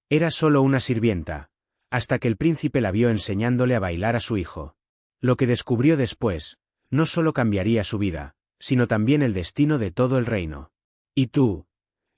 Era solo una sirvienta, hasta que el príncipe la vio enseñándole a bailar a su hijo. Lo que descubrió después, no solo cambiaría su vida, sino también el destino de todo el reino. ¿Y tú?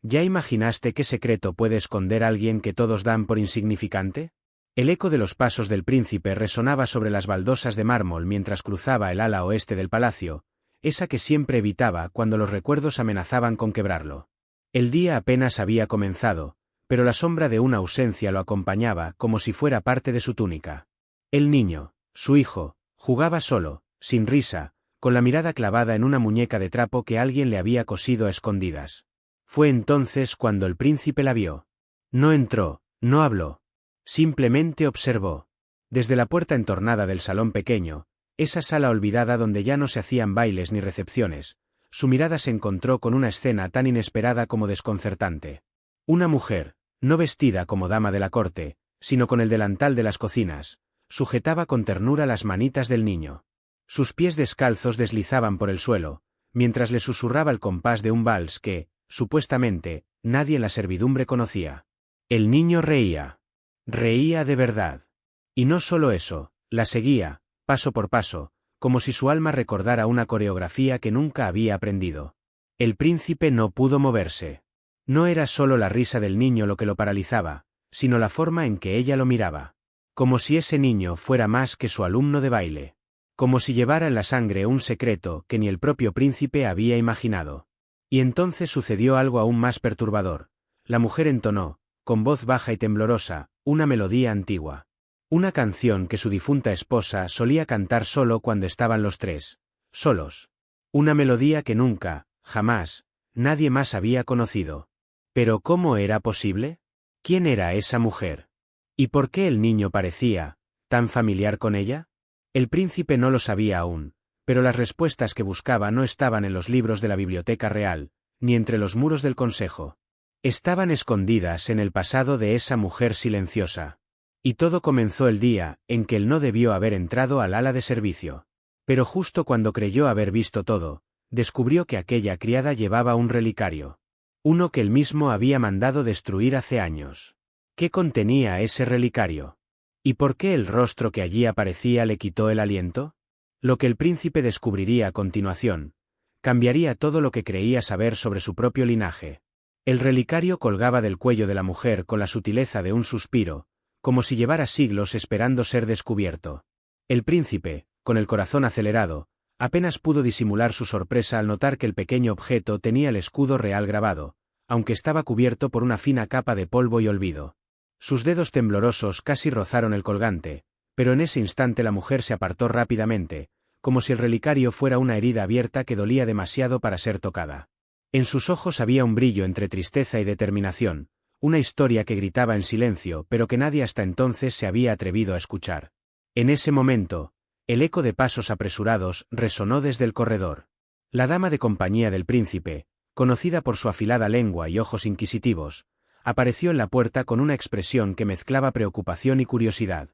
¿Ya imaginaste qué secreto puede esconder alguien que todos dan por insignificante? El eco de los pasos del príncipe resonaba sobre las baldosas de mármol mientras cruzaba el ala oeste del palacio, esa que siempre evitaba cuando los recuerdos amenazaban con quebrarlo. El día apenas había comenzado, pero la sombra de una ausencia lo acompañaba como si fuera parte de su túnica. El niño, su hijo, jugaba solo, sin risa, con la mirada clavada en una muñeca de trapo que alguien le había cosido a escondidas. Fue entonces cuando el príncipe la vio. No entró, no habló. Simplemente observó. Desde la puerta entornada del salón pequeño, esa sala olvidada donde ya no se hacían bailes ni recepciones, su mirada se encontró con una escena tan inesperada como desconcertante. Una mujer, no vestida como dama de la corte, sino con el delantal de las cocinas, sujetaba con ternura las manitas del niño. Sus pies descalzos deslizaban por el suelo, mientras le susurraba el compás de un vals que, supuestamente, nadie en la servidumbre conocía. El niño reía. Reía de verdad. Y no solo eso, la seguía, paso por paso, como si su alma recordara una coreografía que nunca había aprendido. El príncipe no pudo moverse. No era solo la risa del niño lo que lo paralizaba, sino la forma en que ella lo miraba. Como si ese niño fuera más que su alumno de baile. Como si llevara en la sangre un secreto que ni el propio príncipe había imaginado. Y entonces sucedió algo aún más perturbador. La mujer entonó, con voz baja y temblorosa, una melodía antigua. Una canción que su difunta esposa solía cantar solo cuando estaban los tres, solos. Una melodía que nunca, jamás, nadie más había conocido. ¿Pero cómo era posible? ¿Quién era esa mujer? ¿Y por qué el niño parecía tan familiar con ella? El príncipe no lo sabía aún, pero las respuestas que buscaba no estaban en los libros de la biblioteca real, ni entre los muros del consejo. Estaban escondidas en el pasado de esa mujer silenciosa. Y todo comenzó el día en que él no debió haber entrado al ala de servicio. Pero justo cuando creyó haber visto todo, descubrió que aquella criada llevaba un relicario. Uno que él mismo había mandado destruir hace años. ¿Qué contenía ese relicario? ¿Y por qué el rostro que allí aparecía le quitó el aliento? Lo que el príncipe descubriría a continuación, cambiaría todo lo que creía saber sobre su propio linaje. El relicario colgaba del cuello de la mujer con la sutileza de un suspiro, como si llevara siglos esperando ser descubierto. El príncipe, con el corazón acelerado, apenas pudo disimular su sorpresa al notar que el pequeño objeto tenía el escudo real grabado, aunque estaba cubierto por una fina capa de polvo y olvido. Sus dedos temblorosos casi rozaron el colgante, pero en ese instante la mujer se apartó rápidamente, como si el relicario fuera una herida abierta que dolía demasiado para ser tocada. En sus ojos había un brillo entre tristeza y determinación, una historia que gritaba en silencio pero que nadie hasta entonces se había atrevido a escuchar. En ese momento, el eco de pasos apresurados resonó desde el corredor. La dama de compañía del príncipe, conocida por su afilada lengua y ojos inquisitivos, apareció en la puerta con una expresión que mezclaba preocupación y curiosidad.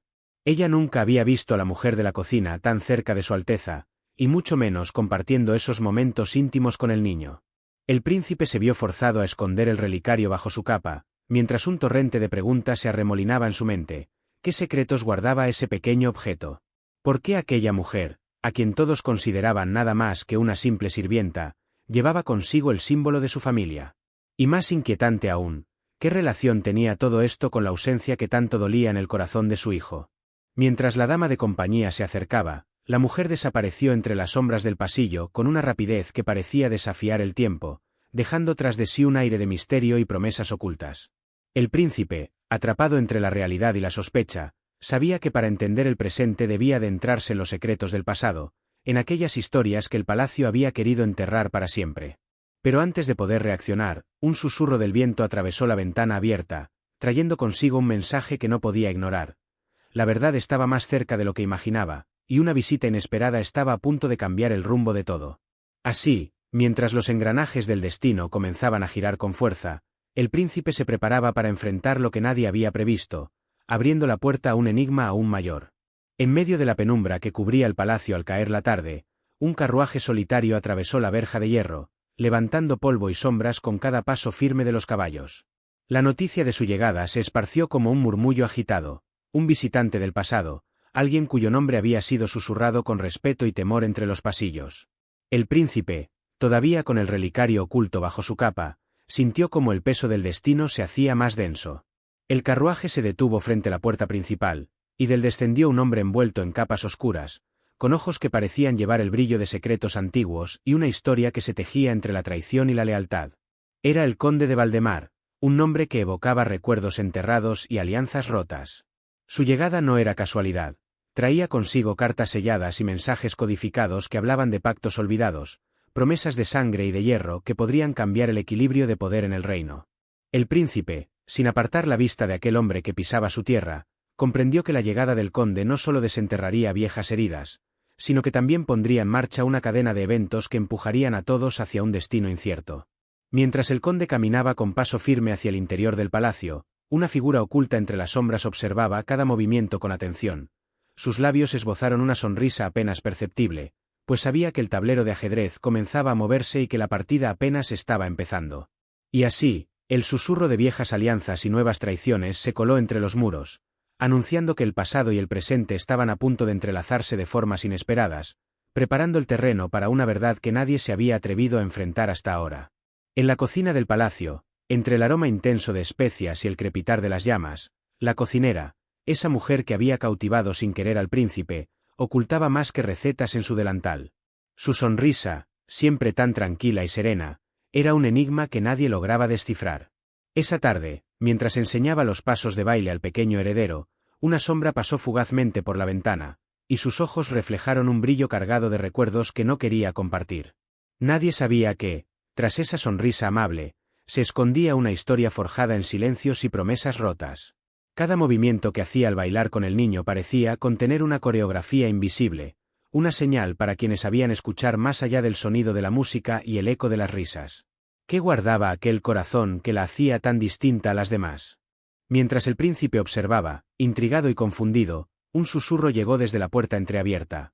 Ella nunca había visto a la mujer de la cocina tan cerca de su Alteza, y mucho menos compartiendo esos momentos íntimos con el niño. El príncipe se vio forzado a esconder el relicario bajo su capa, mientras un torrente de preguntas se arremolinaba en su mente. ¿Qué secretos guardaba ese pequeño objeto? ¿Por qué aquella mujer, a quien todos consideraban nada más que una simple sirvienta, llevaba consigo el símbolo de su familia? Y más inquietante aún, ¿qué relación tenía todo esto con la ausencia que tanto dolía en el corazón de su hijo? Mientras la dama de compañía se acercaba, la mujer desapareció entre las sombras del pasillo con una rapidez que parecía desafiar el tiempo, dejando tras de sí un aire de misterio y promesas ocultas. El príncipe, atrapado entre la realidad y la sospecha, sabía que para entender el presente debía adentrarse en los secretos del pasado, en aquellas historias que el palacio había querido enterrar para siempre. Pero antes de poder reaccionar, un susurro del viento atravesó la ventana abierta, trayendo consigo un mensaje que no podía ignorar. La verdad estaba más cerca de lo que imaginaba, y una visita inesperada estaba a punto de cambiar el rumbo de todo. Así, mientras los engranajes del destino comenzaban a girar con fuerza, el príncipe se preparaba para enfrentar lo que nadie había previsto, abriendo la puerta a un enigma aún mayor. En medio de la penumbra que cubría el palacio al caer la tarde, un carruaje solitario atravesó la verja de hierro, levantando polvo y sombras con cada paso firme de los caballos. La noticia de su llegada se esparció como un murmullo agitado, un visitante del pasado, alguien cuyo nombre había sido susurrado con respeto y temor entre los pasillos. El príncipe, todavía con el relicario oculto bajo su capa, sintió como el peso del destino se hacía más denso. El carruaje se detuvo frente a la puerta principal, y del descendió un hombre envuelto en capas oscuras, con ojos que parecían llevar el brillo de secretos antiguos y una historia que se tejía entre la traición y la lealtad. Era el conde de Valdemar, un nombre que evocaba recuerdos enterrados y alianzas rotas. Su llegada no era casualidad. Traía consigo cartas selladas y mensajes codificados que hablaban de pactos olvidados, promesas de sangre y de hierro que podrían cambiar el equilibrio de poder en el reino. El príncipe, sin apartar la vista de aquel hombre que pisaba su tierra, comprendió que la llegada del conde no solo desenterraría viejas heridas, sino que también pondría en marcha una cadena de eventos que empujarían a todos hacia un destino incierto. Mientras el conde caminaba con paso firme hacia el interior del palacio, una figura oculta entre las sombras observaba cada movimiento con atención. Sus labios esbozaron una sonrisa apenas perceptible, pues sabía que el tablero de ajedrez comenzaba a moverse y que la partida apenas estaba empezando. Y así, el susurro de viejas alianzas y nuevas traiciones se coló entre los muros, anunciando que el pasado y el presente estaban a punto de entrelazarse de formas inesperadas, preparando el terreno para una verdad que nadie se había atrevido a enfrentar hasta ahora. En la cocina del palacio, entre el aroma intenso de especias y el crepitar de las llamas, la cocinera, esa mujer que había cautivado sin querer al príncipe, ocultaba más que recetas en su delantal. Su sonrisa, siempre tan tranquila y serena, era un enigma que nadie lograba descifrar. Esa tarde, mientras enseñaba los pasos de baile al pequeño heredero, una sombra pasó fugazmente por la ventana, y sus ojos reflejaron un brillo cargado de recuerdos que no quería compartir. Nadie sabía que, tras esa sonrisa amable, se escondía una historia forjada en silencios y promesas rotas. Cada movimiento que hacía al bailar con el niño parecía contener una coreografía invisible, una señal para quienes sabían escuchar más allá del sonido de la música y el eco de las risas. ¿Qué guardaba aquel corazón que la hacía tan distinta a las demás? Mientras el príncipe observaba, intrigado y confundido, un susurro llegó desde la puerta entreabierta.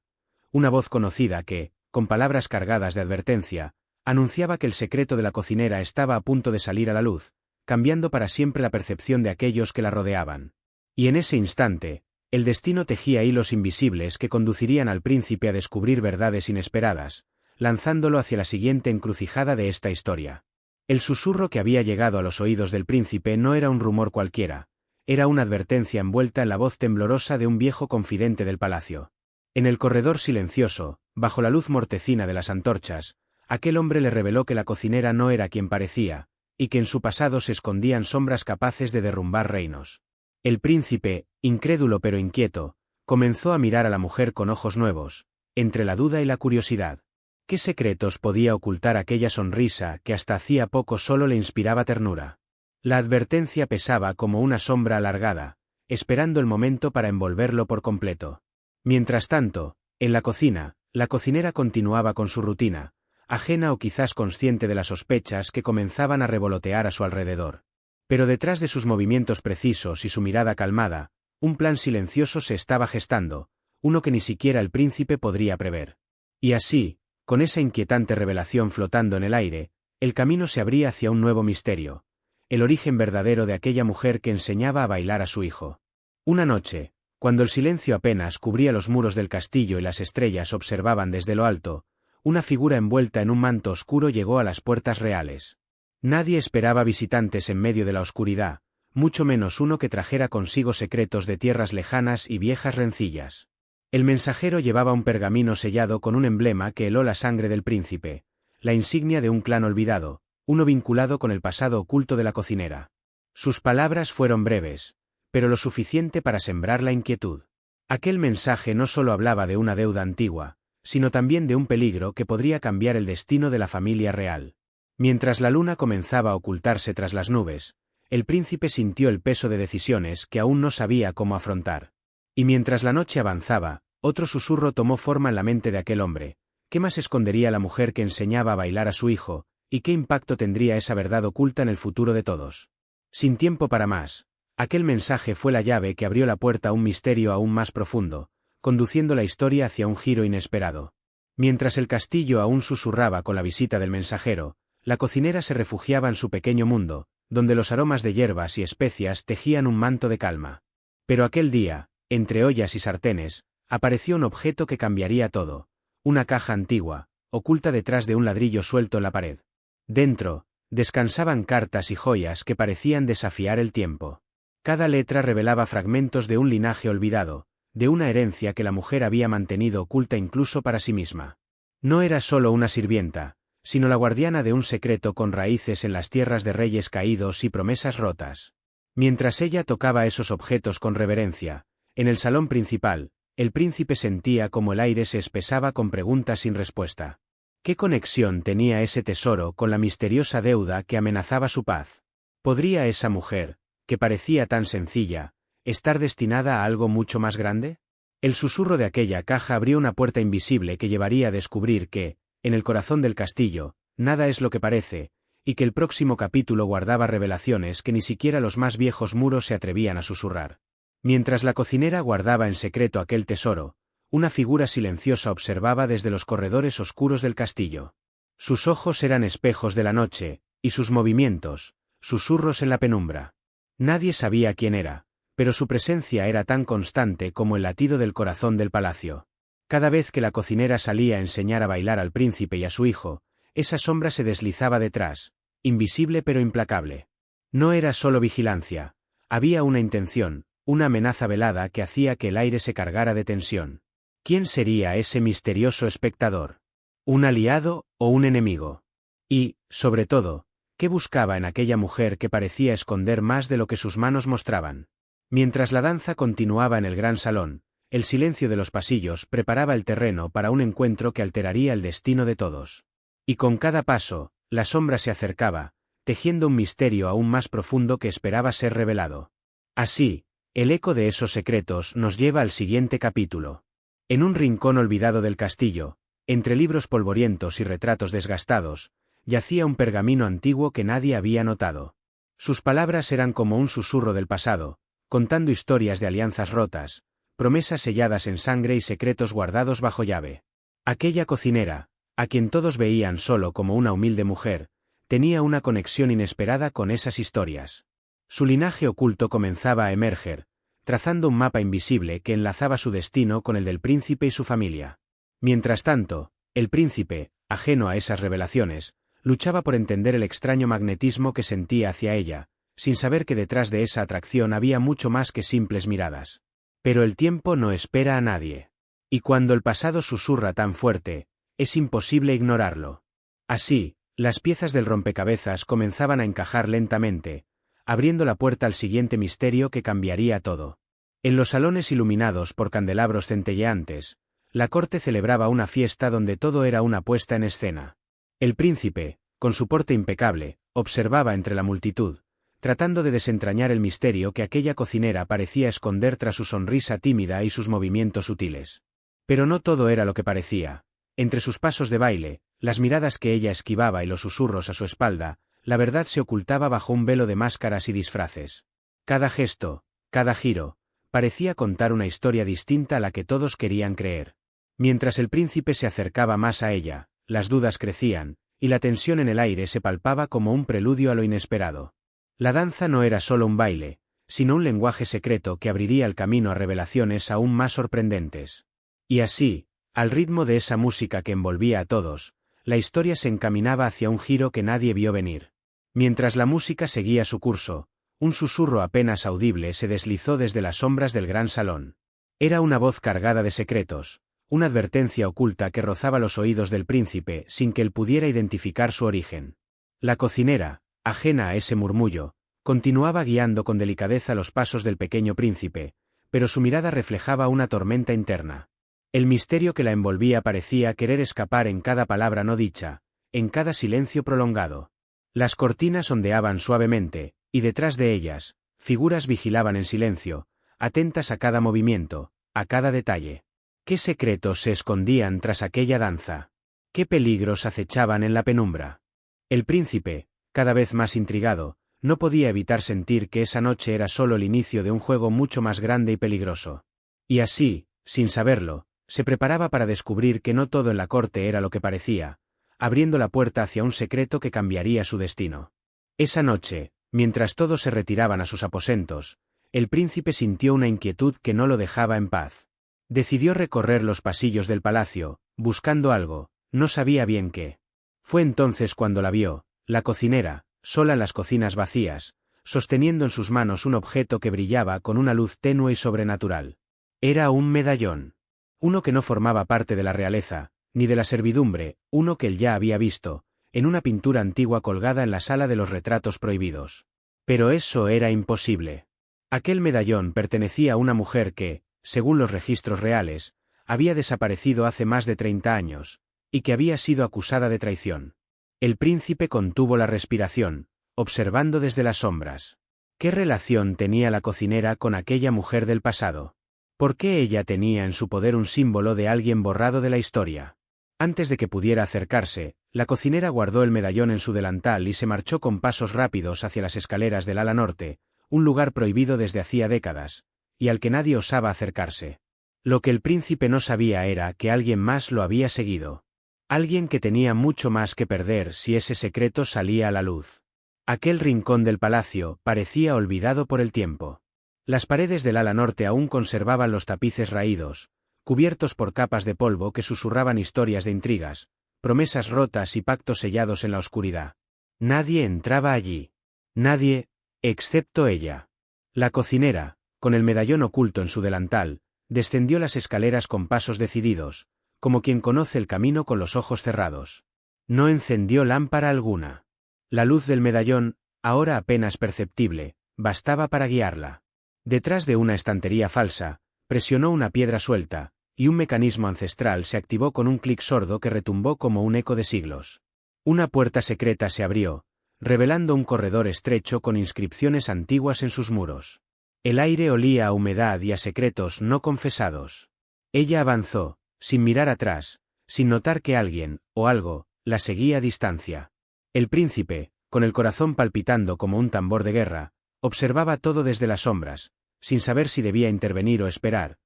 Una voz conocida que, con palabras cargadas de advertencia, anunciaba que el secreto de la cocinera estaba a punto de salir a la luz, cambiando para siempre la percepción de aquellos que la rodeaban. Y en ese instante, el destino tejía hilos invisibles que conducirían al príncipe a descubrir verdades inesperadas, lanzándolo hacia la siguiente encrucijada de esta historia. El susurro que había llegado a los oídos del príncipe no era un rumor cualquiera, era una advertencia envuelta en la voz temblorosa de un viejo confidente del palacio. En el corredor silencioso, bajo la luz mortecina de las antorchas, aquel hombre le reveló que la cocinera no era quien parecía, y que en su pasado se escondían sombras capaces de derrumbar reinos. El príncipe, incrédulo pero inquieto, comenzó a mirar a la mujer con ojos nuevos, entre la duda y la curiosidad. ¿Qué secretos podía ocultar aquella sonrisa que hasta hacía poco solo le inspiraba ternura? La advertencia pesaba como una sombra alargada, esperando el momento para envolverlo por completo. Mientras tanto, en la cocina, la cocinera continuaba con su rutina, ajena o quizás consciente de las sospechas que comenzaban a revolotear a su alrededor. Pero detrás de sus movimientos precisos y su mirada calmada, un plan silencioso se estaba gestando, uno que ni siquiera el príncipe podría prever. Y así, con esa inquietante revelación flotando en el aire, el camino se abría hacia un nuevo misterio, el origen verdadero de aquella mujer que enseñaba a bailar a su hijo. Una noche, cuando el silencio apenas cubría los muros del castillo y las estrellas observaban desde lo alto, una figura envuelta en un manto oscuro llegó a las puertas reales. Nadie esperaba visitantes en medio de la oscuridad, mucho menos uno que trajera consigo secretos de tierras lejanas y viejas rencillas. El mensajero llevaba un pergamino sellado con un emblema que heló la sangre del príncipe, la insignia de un clan olvidado, uno vinculado con el pasado oculto de la cocinera. Sus palabras fueron breves, pero lo suficiente para sembrar la inquietud. Aquel mensaje no solo hablaba de una deuda antigua, sino también de un peligro que podría cambiar el destino de la familia real. Mientras la luna comenzaba a ocultarse tras las nubes, el príncipe sintió el peso de decisiones que aún no sabía cómo afrontar. Y mientras la noche avanzaba, otro susurro tomó forma en la mente de aquel hombre. ¿Qué más escondería la mujer que enseñaba a bailar a su hijo, y qué impacto tendría esa verdad oculta en el futuro de todos? Sin tiempo para más, aquel mensaje fue la llave que abrió la puerta a un misterio aún más profundo, conduciendo la historia hacia un giro inesperado. Mientras el castillo aún susurraba con la visita del mensajero, la cocinera se refugiaba en su pequeño mundo, donde los aromas de hierbas y especias tejían un manto de calma. Pero aquel día, entre ollas y sartenes, apareció un objeto que cambiaría todo, una caja antigua, oculta detrás de un ladrillo suelto en la pared. Dentro, descansaban cartas y joyas que parecían desafiar el tiempo. Cada letra revelaba fragmentos de un linaje olvidado, de una herencia que la mujer había mantenido oculta incluso para sí misma. No era solo una sirvienta, sino la guardiana de un secreto con raíces en las tierras de reyes caídos y promesas rotas. Mientras ella tocaba esos objetos con reverencia, en el salón principal, el príncipe sentía como el aire se espesaba con preguntas sin respuesta. ¿Qué conexión tenía ese tesoro con la misteriosa deuda que amenazaba su paz? ¿Podría esa mujer, que parecía tan sencilla, estar destinada a algo mucho más grande? El susurro de aquella caja abrió una puerta invisible que llevaría a descubrir que, en el corazón del castillo, nada es lo que parece, y que el próximo capítulo guardaba revelaciones que ni siquiera los más viejos muros se atrevían a susurrar. Mientras la cocinera guardaba en secreto aquel tesoro, una figura silenciosa observaba desde los corredores oscuros del castillo. Sus ojos eran espejos de la noche, y sus movimientos, susurros en la penumbra. Nadie sabía quién era, pero su presencia era tan constante como el latido del corazón del palacio. Cada vez que la cocinera salía a enseñar a bailar al príncipe y a su hijo, esa sombra se deslizaba detrás, invisible pero implacable. No era solo vigilancia, había una intención, una amenaza velada que hacía que el aire se cargara de tensión. ¿Quién sería ese misterioso espectador? ¿Un aliado o un enemigo? Y, sobre todo, ¿qué buscaba en aquella mujer que parecía esconder más de lo que sus manos mostraban? Mientras la danza continuaba en el gran salón, el silencio de los pasillos preparaba el terreno para un encuentro que alteraría el destino de todos. Y con cada paso, la sombra se acercaba, tejiendo un misterio aún más profundo que esperaba ser revelado. Así, el eco de esos secretos nos lleva al siguiente capítulo. En un rincón olvidado del castillo, entre libros polvorientos y retratos desgastados, yacía un pergamino antiguo que nadie había notado. Sus palabras eran como un susurro del pasado, contando historias de alianzas rotas, promesas selladas en sangre y secretos guardados bajo llave. Aquella cocinera, a quien todos veían solo como una humilde mujer, tenía una conexión inesperada con esas historias. Su linaje oculto comenzaba a emerger, trazando un mapa invisible que enlazaba su destino con el del príncipe y su familia. Mientras tanto, el príncipe, ajeno a esas revelaciones, luchaba por entender el extraño magnetismo que sentía hacia ella, sin saber que detrás de esa atracción había mucho más que simples miradas. Pero el tiempo no espera a nadie. Y cuando el pasado susurra tan fuerte, es imposible ignorarlo. Así, las piezas del rompecabezas comenzaban a encajar lentamente, abriendo la puerta al siguiente misterio que cambiaría todo. En los salones iluminados por candelabros centelleantes, la corte celebraba una fiesta donde todo era una puesta en escena. El príncipe, con su porte impecable, observaba entre la multitud, tratando de desentrañar el misterio que aquella cocinera parecía esconder tras su sonrisa tímida y sus movimientos sutiles. Pero no todo era lo que parecía. Entre sus pasos de baile, las miradas que ella esquivaba y los susurros a su espalda, la verdad se ocultaba bajo un velo de máscaras y disfraces. Cada gesto, cada giro, parecía contar una historia distinta a la que todos querían creer. Mientras el príncipe se acercaba más a ella, las dudas crecían, y la tensión en el aire se palpaba como un preludio a lo inesperado. La danza no era solo un baile, sino un lenguaje secreto que abriría el camino a revelaciones aún más sorprendentes. Y así, al ritmo de esa música que envolvía a todos, la historia se encaminaba hacia un giro que nadie vio venir. Mientras la música seguía su curso, un susurro apenas audible se deslizó desde las sombras del gran salón. Era una voz cargada de secretos, una advertencia oculta que rozaba los oídos del príncipe sin que él pudiera identificar su origen. La cocinera, ajena a ese murmullo, continuaba guiando con delicadeza los pasos del pequeño príncipe, pero su mirada reflejaba una tormenta interna. El misterio que la envolvía parecía querer escapar en cada palabra no dicha, en cada silencio prolongado. Las cortinas ondeaban suavemente, y detrás de ellas, figuras vigilaban en silencio, atentas a cada movimiento, a cada detalle. ¿Qué secretos se escondían tras aquella danza? ¿Qué peligros acechaban en la penumbra? El príncipe, cada vez más intrigado, no podía evitar sentir que esa noche era solo el inicio de un juego mucho más grande y peligroso. Y así, sin saberlo, se preparaba para descubrir que no todo en la corte era lo que parecía, abriendo la puerta hacia un secreto que cambiaría su destino. Esa noche, Mientras todos se retiraban a sus aposentos, el príncipe sintió una inquietud que no lo dejaba en paz. Decidió recorrer los pasillos del palacio, buscando algo, no sabía bien qué. Fue entonces cuando la vio, la cocinera, sola en las cocinas vacías, sosteniendo en sus manos un objeto que brillaba con una luz tenue y sobrenatural. Era un medallón. Uno que no formaba parte de la realeza, ni de la servidumbre, uno que él ya había visto, en una pintura antigua colgada en la sala de los retratos prohibidos. Pero eso era imposible. Aquel medallón pertenecía a una mujer que, según los registros reales, había desaparecido hace más de 30 años, y que había sido acusada de traición. El príncipe contuvo la respiración, observando desde las sombras. ¿Qué relación tenía la cocinera con aquella mujer del pasado? ¿Por qué ella tenía en su poder un símbolo de alguien borrado de la historia? Antes de que pudiera acercarse, la cocinera guardó el medallón en su delantal y se marchó con pasos rápidos hacia las escaleras del ala norte, un lugar prohibido desde hacía décadas, y al que nadie osaba acercarse. Lo que el príncipe no sabía era que alguien más lo había seguido. Alguien que tenía mucho más que perder si ese secreto salía a la luz. Aquel rincón del palacio parecía olvidado por el tiempo. Las paredes del ala norte aún conservaban los tapices raídos, cubiertos por capas de polvo que susurraban historias de intrigas, promesas rotas y pactos sellados en la oscuridad. Nadie entraba allí. Nadie, excepto ella. La cocinera, con el medallón oculto en su delantal, descendió las escaleras con pasos decididos, como quien conoce el camino con los ojos cerrados. No encendió lámpara alguna. La luz del medallón, ahora apenas perceptible, bastaba para guiarla. Detrás de una estantería falsa, presionó una piedra suelta, y un mecanismo ancestral se activó con un clic sordo que retumbó como un eco de siglos. Una puerta secreta se abrió, revelando un corredor estrecho con inscripciones antiguas en sus muros. El aire olía a humedad y a secretos no confesados. Ella avanzó, sin mirar atrás, sin notar que alguien, o algo, la seguía a distancia. El príncipe, con el corazón palpitando como un tambor de guerra, observaba todo desde las sombras, sin saber si debía intervenir o esperar,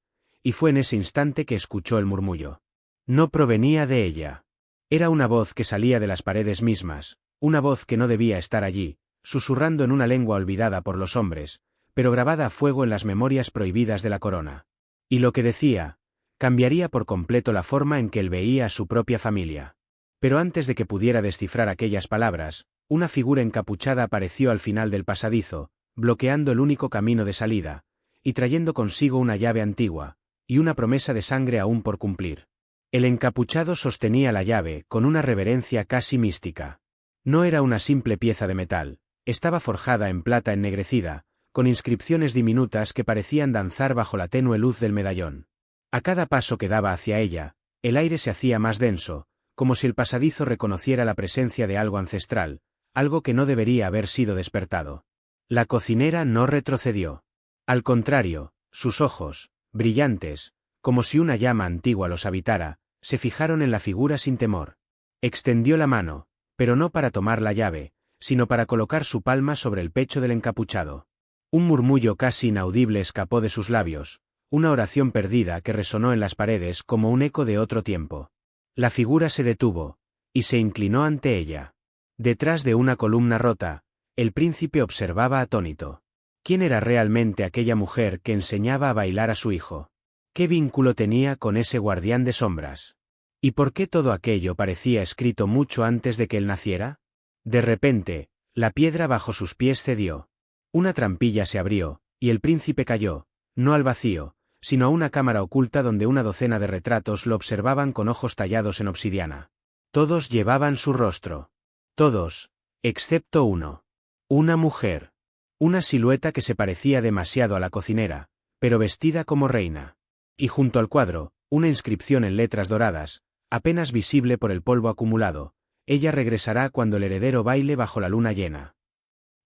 y fue en ese instante que escuchó el murmullo. No provenía de ella. Era una voz que salía de las paredes mismas, una voz que no debía estar allí, susurrando en una lengua olvidada por los hombres, pero grabada a fuego en las memorias prohibidas de la corona. Y lo que decía, cambiaría por completo la forma en que él veía a su propia familia. Pero antes de que pudiera descifrar aquellas palabras, una figura encapuchada apareció al final del pasadizo, bloqueando el único camino de salida, y trayendo consigo una llave antigua, y una promesa de sangre aún por cumplir. El encapuchado sostenía la llave con una reverencia casi mística. No era una simple pieza de metal, estaba forjada en plata ennegrecida, con inscripciones diminutas que parecían danzar bajo la tenue luz del medallón. A cada paso que daba hacia ella, el aire se hacía más denso, como si el pasadizo reconociera la presencia de algo ancestral, algo que no debería haber sido despertado. La cocinera no retrocedió. Al contrario, sus ojos, brillantes, como si una llama antigua los habitara, se fijaron en la figura sin temor. Extendió la mano, pero no para tomar la llave, sino para colocar su palma sobre el pecho del encapuchado. Un murmullo casi inaudible escapó de sus labios, una oración perdida que resonó en las paredes como un eco de otro tiempo. La figura se detuvo, y se inclinó ante ella. Detrás de una columna rota, el príncipe observaba atónito. ¿Quién era realmente aquella mujer que enseñaba a bailar a su hijo? ¿Qué vínculo tenía con ese guardián de sombras? ¿Y por qué todo aquello parecía escrito mucho antes de que él naciera? De repente, la piedra bajo sus pies cedió. Una trampilla se abrió, y el príncipe cayó, no al vacío, sino a una cámara oculta donde una docena de retratos lo observaban con ojos tallados en obsidiana. Todos llevaban su rostro. Todos, excepto uno. Una mujer. Una silueta que se parecía demasiado a la cocinera, pero vestida como reina. Y junto al cuadro, una inscripción en letras doradas, apenas visible por el polvo acumulado: ella regresará cuando el heredero baile bajo la luna llena.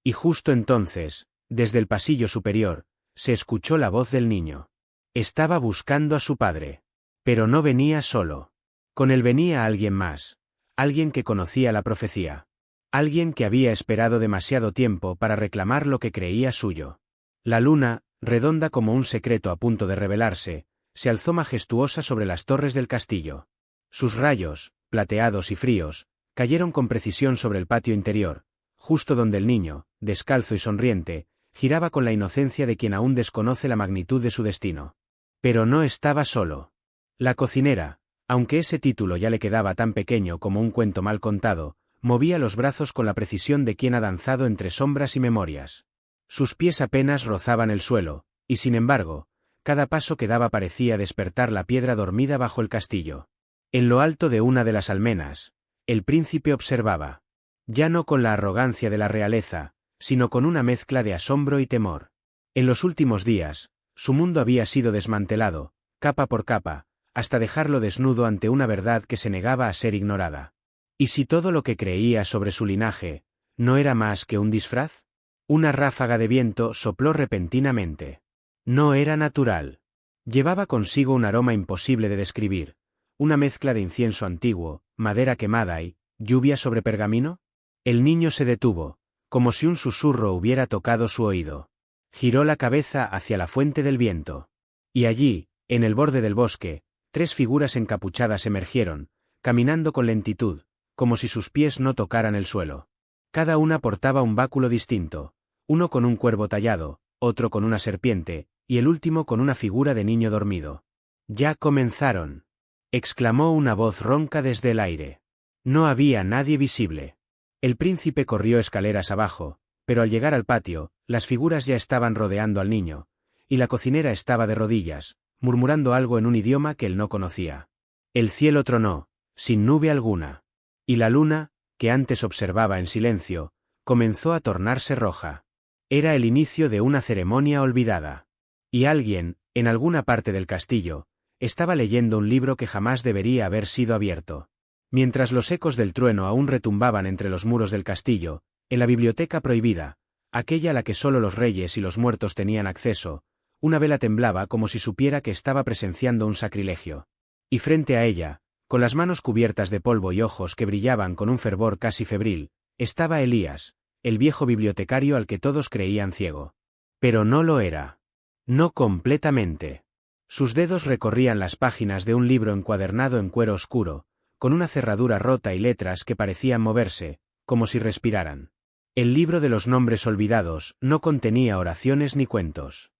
Y justo entonces, desde el pasillo superior, se escuchó la voz del niño. Estaba buscando a su padre. Pero no venía solo. Con él venía alguien más, alguien que conocía la profecía. Alguien que había esperado demasiado tiempo para reclamar lo que creía suyo. La luna, redonda como un secreto a punto de revelarse, se alzó majestuosa sobre las torres del castillo. Sus rayos, plateados y fríos, cayeron con precisión sobre el patio interior, justo donde el niño, descalzo y sonriente, giraba con la inocencia de quien aún desconoce la magnitud de su destino. Pero no estaba solo. La cocinera, aunque ese título ya le quedaba tan pequeño como un cuento mal contado, movía los brazos con la precisión de quien ha danzado entre sombras y memorias. Sus pies apenas rozaban el suelo, y sin embargo, cada paso que daba parecía despertar la piedra dormida bajo el castillo. En lo alto de una de las almenas, el príncipe observaba, ya no con la arrogancia de la realeza, sino con una mezcla de asombro y temor. En los últimos días, su mundo había sido desmantelado, capa por capa, hasta dejarlo desnudo ante una verdad que se negaba a ser ignorada. ¿Y si todo lo que creía sobre su linaje no era más que un disfraz? Una ráfaga de viento sopló repentinamente. No era natural. Llevaba consigo un aroma imposible de describir, una mezcla de incienso antiguo, madera quemada y lluvia sobre pergamino. El niño se detuvo, como si un susurro hubiera tocado su oído. Giró la cabeza hacia la fuente del viento. Y allí, en el borde del bosque, 3 figuras encapuchadas emergieron, caminando con lentitud, como si sus pies no tocaran el suelo. Cada una portaba un báculo distinto, uno con un cuervo tallado, otro con una serpiente, y el último con una figura de niño dormido. «Ya comenzaron», exclamó una voz ronca desde el aire. No había nadie visible. El príncipe corrió escaleras abajo, pero al llegar al patio, las figuras ya estaban rodeando al niño, y la cocinera estaba de rodillas, murmurando algo en un idioma que él no conocía. El cielo tronó, sin nube alguna, y la luna, que antes observaba en silencio, comenzó a tornarse roja. Era el inicio de una ceremonia olvidada. Y alguien, en alguna parte del castillo, estaba leyendo un libro que jamás debería haber sido abierto. Mientras los ecos del trueno aún retumbaban entre los muros del castillo, en la biblioteca prohibida, aquella a la que solo los reyes y los muertos tenían acceso, una vela temblaba como si supiera que estaba presenciando un sacrilegio. Y frente a ella, con las manos cubiertas de polvo y ojos que brillaban con un fervor casi febril, estaba Elías, el viejo bibliotecario al que todos creían ciego. Pero no lo era. No completamente. Sus dedos recorrían las páginas de un libro encuadernado en cuero oscuro, con una cerradura rota y letras que parecían moverse, como si respiraran. El libro de los nombres olvidados no contenía oraciones ni cuentos.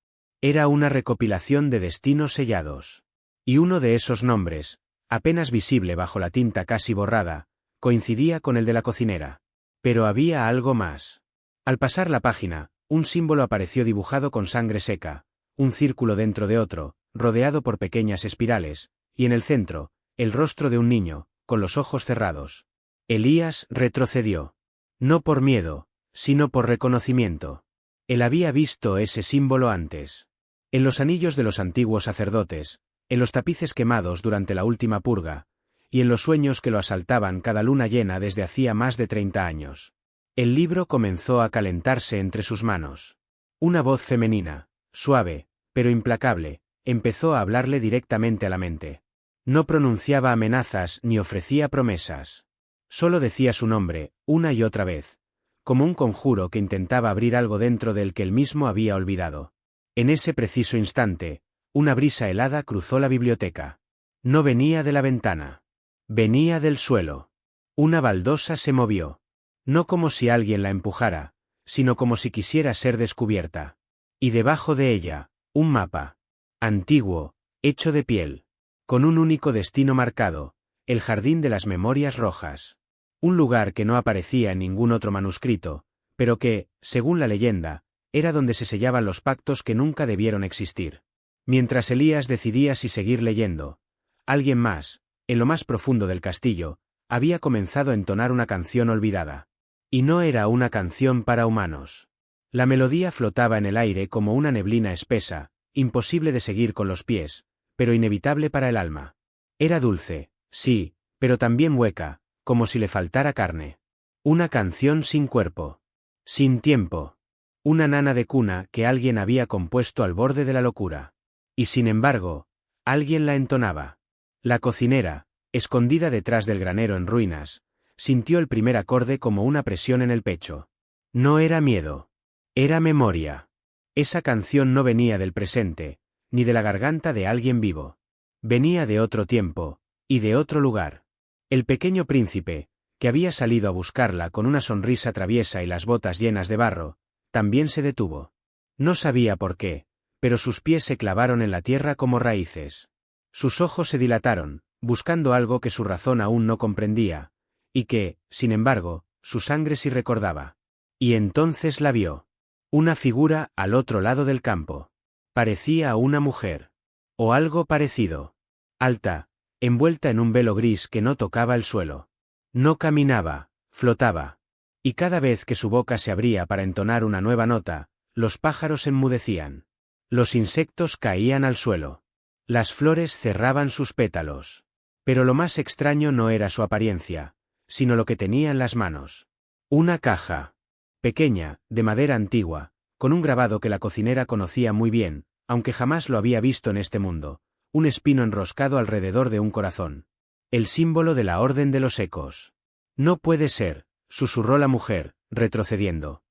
Era una recopilación de destinos sellados. Y uno de esos nombres, apenas visible bajo la tinta casi borrada, coincidía con el de la cocinera. Pero había algo más. Al pasar la página, un símbolo apareció dibujado con sangre seca, un círculo dentro de otro, rodeado por pequeñas espirales, y en el centro, el rostro de un niño, con los ojos cerrados. Elías retrocedió. No por miedo, sino por reconocimiento. Él había visto ese símbolo antes. En los anillos de los antiguos sacerdotes, en los tapices quemados durante la última purga, y en los sueños que lo asaltaban cada luna llena desde hacía más de 30 años. El libro comenzó a calentarse entre sus manos. Una voz femenina, suave, pero implacable, empezó a hablarle directamente a la mente. No pronunciaba amenazas ni ofrecía promesas. Solo decía su nombre, una y otra vez, como un conjuro que intentaba abrir algo dentro del que él mismo había olvidado. En ese preciso instante, una brisa helada cruzó la biblioteca. No venía de la ventana. Venía del suelo. Una baldosa se movió. No como si alguien la empujara, sino como si quisiera ser descubierta. Y debajo de ella, un mapa. Antiguo, hecho de piel. Con un único destino marcado, el jardín de las memorias rojas. Un lugar que no aparecía en ningún otro manuscrito, pero que, según la leyenda, era donde se sellaban los pactos que nunca debieron existir. Mientras Elías decidía si seguir leyendo, alguien más, en lo más profundo del castillo, había comenzado a entonar una canción olvidada. Y no era una canción para humanos. La melodía flotaba en el aire como una neblina espesa, imposible de seguir con los pies, pero inevitable para el alma. Era dulce, sí, pero también hueca, como si le faltara carne. Una canción sin cuerpo. Sin tiempo. Una nana de cuna que alguien había compuesto al borde de la locura. Y sin embargo, alguien la entonaba. La cocinera, escondida detrás del granero en ruinas, sintió el primer acorde como una presión en el pecho. No era miedo. Era memoria. Esa canción no venía del presente, ni de la garganta de alguien vivo. Venía de otro tiempo, y de otro lugar. El pequeño príncipe, que había salido a buscarla con una sonrisa traviesa y las botas llenas de barro, también se detuvo. No sabía por qué, pero sus pies se clavaron en la tierra como raíces. Sus ojos se dilataron, buscando algo que su razón aún no comprendía, y que, sin embargo, su sangre sí recordaba. Y entonces la vio. Una figura al otro lado del campo. Parecía una mujer. O algo parecido. Alta, envuelta en un velo gris que no tocaba el suelo. No caminaba, flotaba. Y cada vez que su boca se abría para entonar una nueva nota, los pájaros enmudecían. Los insectos caían al suelo. Las flores cerraban sus pétalos. Pero lo más extraño no era su apariencia, sino lo que tenía en las manos. Una caja. Pequeña, de madera antigua, con un grabado que la cocinera conocía muy bien, aunque jamás lo había visto en este mundo, un espino enroscado alrededor de un corazón. El símbolo de la Orden de los Ecos. No puede ser, susurró la mujer, retrocediendo.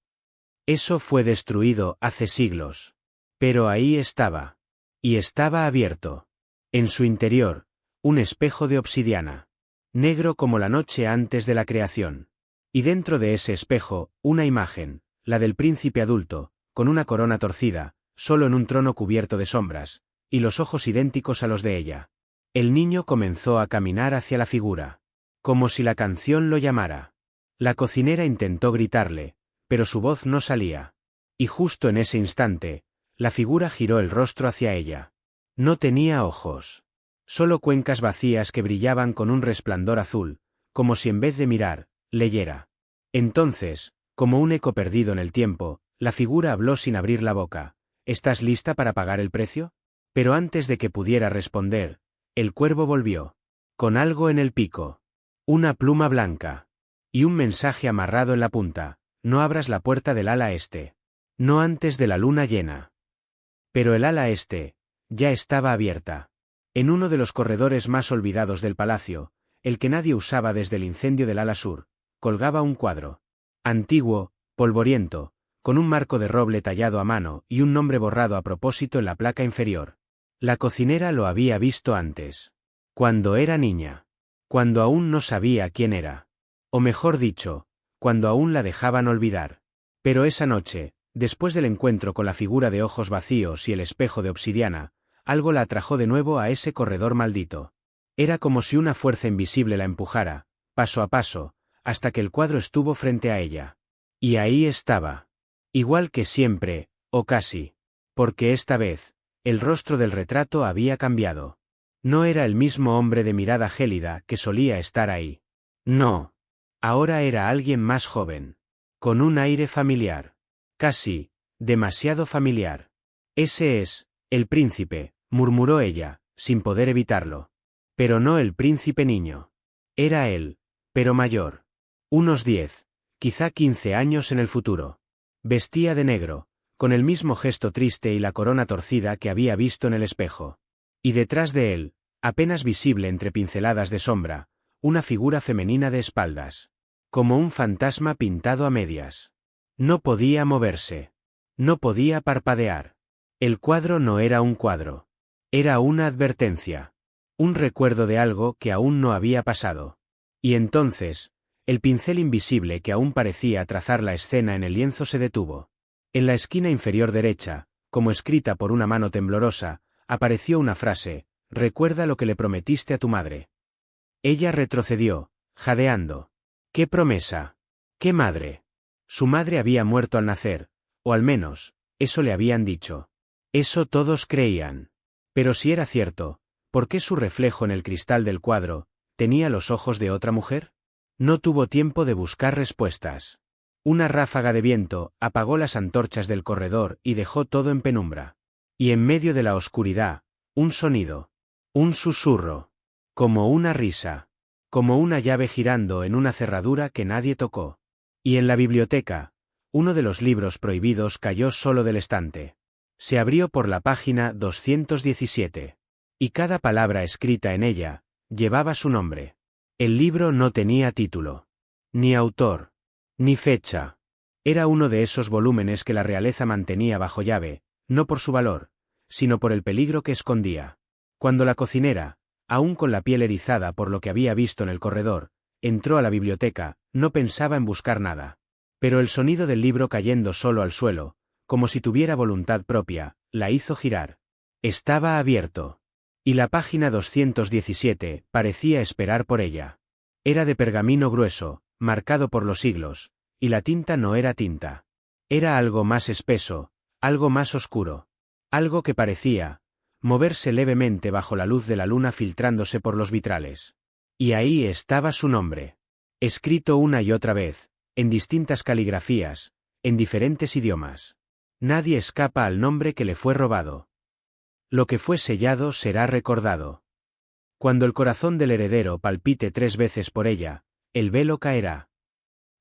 Eso fue destruido hace siglos. Pero ahí estaba. Y estaba abierto. En su interior, un espejo de obsidiana. Negro como la noche antes de la creación. Y dentro de ese espejo, una imagen, la del príncipe adulto, con una corona torcida, solo en un trono cubierto de sombras, y los ojos idénticos a los de ella. El niño comenzó a caminar hacia la figura. Como si la canción lo llamara. La cocinera intentó gritarle, pero su voz no salía. Y justo en ese instante, la figura giró el rostro hacia ella. No tenía ojos. Solo cuencas vacías que brillaban con un resplandor azul, como si en vez de mirar, leyera. Entonces, como un eco perdido en el tiempo, la figura habló sin abrir la boca. ¿Estás lista para pagar el precio? Pero antes de que pudiera responder, el cuervo volvió. Con algo en el pico. Una pluma blanca. Y un mensaje amarrado en la punta. No abras la puerta del ala este. No antes de la luna llena. Pero el ala este, ya estaba abierta. En uno de los corredores más olvidados del palacio, el que nadie usaba desde el incendio del ala sur, colgaba un cuadro. Antiguo, polvoriento, con un marco de roble tallado a mano y un nombre borrado a propósito en la placa inferior. La cocinera lo había visto antes. Cuando era niña. Cuando aún no sabía quién era. O mejor dicho, cuando aún la dejaban olvidar. Pero esa noche, después del encuentro con la figura de ojos vacíos y el espejo de obsidiana, algo la atrajo de nuevo a ese corredor maldito. Era como si una fuerza invisible la empujara, paso a paso, hasta que el cuadro estuvo frente a ella. Y ahí estaba. Igual que siempre, o casi. Porque esta vez, el rostro del retrato había cambiado. No era el mismo hombre de mirada gélida que solía estar ahí. No. Ahora era alguien más joven. Con un aire familiar. Casi, demasiado familiar. Ese es, el príncipe, murmuró ella, sin poder evitarlo. Pero no el príncipe niño. Era él, pero mayor. Unos 10, quizá 15 años en el futuro. Vestía de negro, con el mismo gesto triste y la corona torcida que había visto en el espejo. Y detrás de él, apenas visible entre pinceladas de sombra, una figura femenina de espaldas. Como un fantasma pintado a medias. No podía moverse. No podía parpadear. El cuadro no era un cuadro. Era una advertencia. Un recuerdo de algo que aún no había pasado. Y entonces, el pincel invisible que aún parecía trazar la escena en el lienzo se detuvo. En la esquina inferior derecha, como escrita por una mano temblorosa, apareció una frase: «Recuerda lo que le prometiste a tu madre». Ella retrocedió, jadeando. ¿Qué promesa? ¿Qué madre? Su madre había muerto al nacer, o al menos, eso le habían dicho. Eso todos creían. Pero si era cierto, ¿por qué su reflejo en el cristal del cuadro tenía los ojos de otra mujer? No tuvo tiempo de buscar respuestas. Una ráfaga de viento apagó las antorchas del corredor y dejó todo en penumbra. Y en medio de la oscuridad, un sonido. Un susurro. Como una risa. Como una llave girando en una cerradura que nadie tocó. Y en la biblioteca, uno de los libros prohibidos cayó solo del estante. Se abrió por la página 217. Y cada palabra escrita en ella llevaba su nombre. El libro no tenía título. Ni autor. Ni fecha. Era uno de esos volúmenes que la realeza mantenía bajo llave, no por su valor, sino por el peligro que escondía. Cuando la cocinera, aún con la piel erizada por lo que había visto en el corredor, entró a la biblioteca, no pensaba en buscar nada. Pero el sonido del libro cayendo solo al suelo, como si tuviera voluntad propia, la hizo girar. Estaba abierto. Y la página 217 parecía esperar por ella. Era de pergamino grueso, marcado por los siglos, y la tinta no era tinta. Era algo más espeso, algo más oscuro. Algo que parecía moverse levemente bajo la luz de la luna filtrándose por los vitrales. Y ahí estaba su nombre. Escrito una y otra vez, en distintas caligrafías, en diferentes idiomas. Nadie escapa al nombre que le fue robado. Lo que fue sellado será recordado. Cuando el corazón del heredero palpite 3 veces por ella, el velo caerá.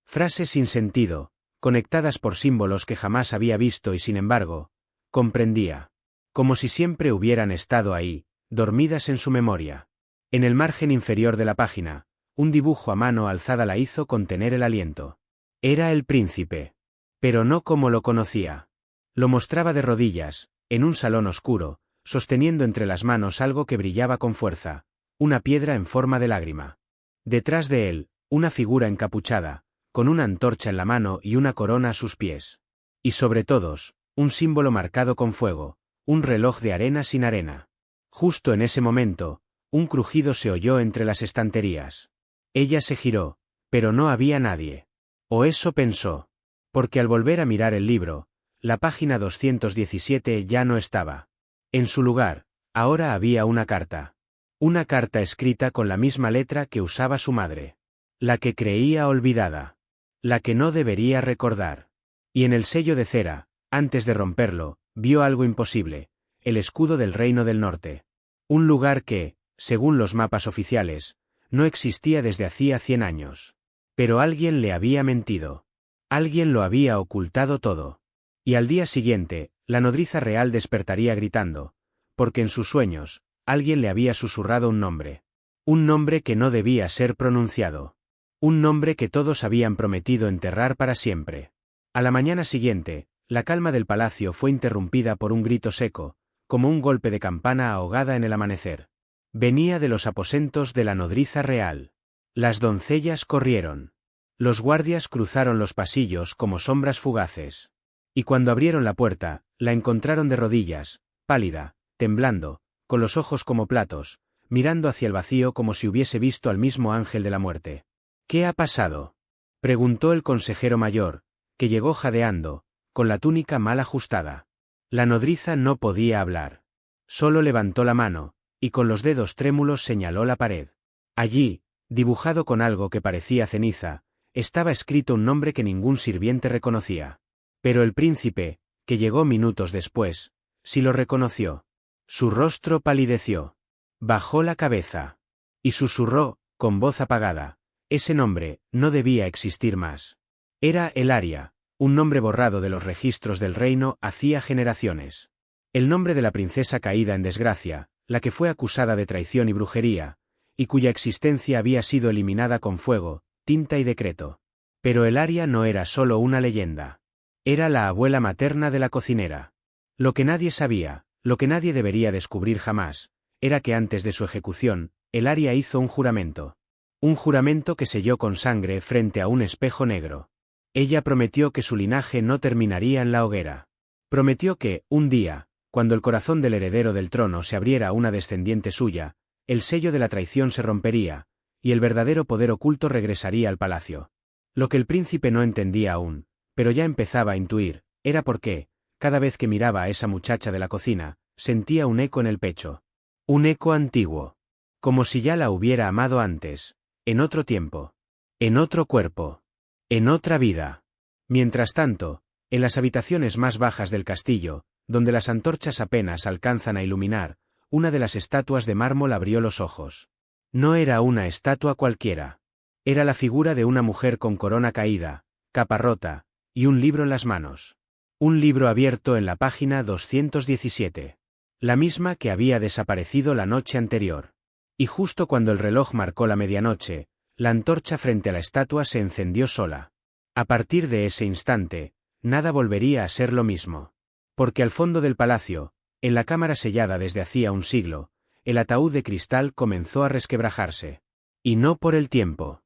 Frases sin sentido, conectadas por símbolos que jamás había visto y sin embargo, comprendía. Como si siempre hubieran estado ahí, dormidas en su memoria. En el margen inferior de la página, un dibujo a mano alzada la hizo contener el aliento. Era el príncipe. Pero no como lo conocía. Lo mostraba de rodillas, en un salón oscuro, sosteniendo entre las manos algo que brillaba con fuerza, una piedra en forma de lágrima. Detrás de él, una figura encapuchada, con una antorcha en la mano y una corona a sus pies. Y sobre todos, un símbolo marcado con fuego, un reloj de arena sin arena. Justo en ese momento, un crujido se oyó entre las estanterías. Ella se giró, pero no había nadie. O eso pensó. Porque al volver a mirar el libro, la página 217 ya no estaba. En su lugar, ahora había una carta. Una carta escrita con la misma letra que usaba su madre. La que creía olvidada. La que no debería recordar. Y en el sello de cera, antes de romperlo, vio algo imposible, el escudo del Reino del Norte. Un lugar que, según los mapas oficiales, no existía desde hacía 100 años. Pero alguien le había mentido. Alguien lo había ocultado todo. Y al día siguiente, la nodriza real despertaría gritando, porque en sus sueños, alguien le había susurrado un nombre. Un nombre que no debía ser pronunciado. Un nombre que todos habían prometido enterrar para siempre. A la mañana siguiente, la calma del palacio fue interrumpida por un grito seco, como un golpe de campana ahogada en el amanecer. Venía de los aposentos de la nodriza real. Las doncellas corrieron. Los guardias cruzaron los pasillos como sombras fugaces. Y cuando abrieron la puerta, la encontraron de rodillas, pálida, temblando, con los ojos como platos, mirando hacia el vacío como si hubiese visto al mismo ángel de la muerte. ¿Qué ha pasado?, preguntó el consejero mayor, que llegó jadeando, con la túnica mal ajustada. La nodriza no podía hablar. Solo levantó la mano, y con los dedos trémulos señaló la pared. Allí, dibujado con algo que parecía ceniza, estaba escrito un nombre que ningún sirviente reconocía. Pero el príncipe, que llegó minutos después, sí lo reconoció. Su rostro palideció. Bajó la cabeza. Y susurró, con voz apagada. Ese nombre no debía existir más. Era Elaria, un nombre borrado de los registros del reino hacía generaciones. El nombre de la princesa caída en desgracia, la que fue acusada de traición y brujería, y cuya existencia había sido eliminada con fuego, tinta y decreto. Pero Elaria no era solo una leyenda. Era la abuela materna de la cocinera. Lo que nadie sabía, lo que nadie debería descubrir jamás, era que antes de su ejecución, Elaria hizo un juramento. Un juramento que selló con sangre frente a un espejo negro. Ella prometió que su linaje no terminaría en la hoguera. Prometió que, un día, cuando el corazón del heredero del trono se abriera a una descendiente suya, el sello de la traición se rompería, y el verdadero poder oculto regresaría al palacio. Lo que el príncipe no entendía aún, pero ya empezaba a intuir, era por qué, cada vez que miraba a esa muchacha de la cocina, sentía un eco en el pecho. Un eco antiguo. Como si ya la hubiera amado antes, en otro tiempo, en otro cuerpo, en otra vida. Mientras tanto, en las habitaciones más bajas del castillo, donde las antorchas apenas alcanzan a iluminar, una de las estatuas de mármol abrió los ojos. No era una estatua cualquiera. Era la figura de una mujer con corona caída, capa rota, y un libro en las manos. Un libro abierto en la página 217. La misma que había desaparecido la noche anterior. Y justo cuando el reloj marcó la medianoche, la antorcha frente a la estatua se encendió sola. A partir de ese instante, nada volvería a ser lo mismo. Porque al fondo del palacio, en la cámara sellada desde hacía un siglo, el ataúd de cristal comenzó a resquebrajarse. Y no por el tiempo.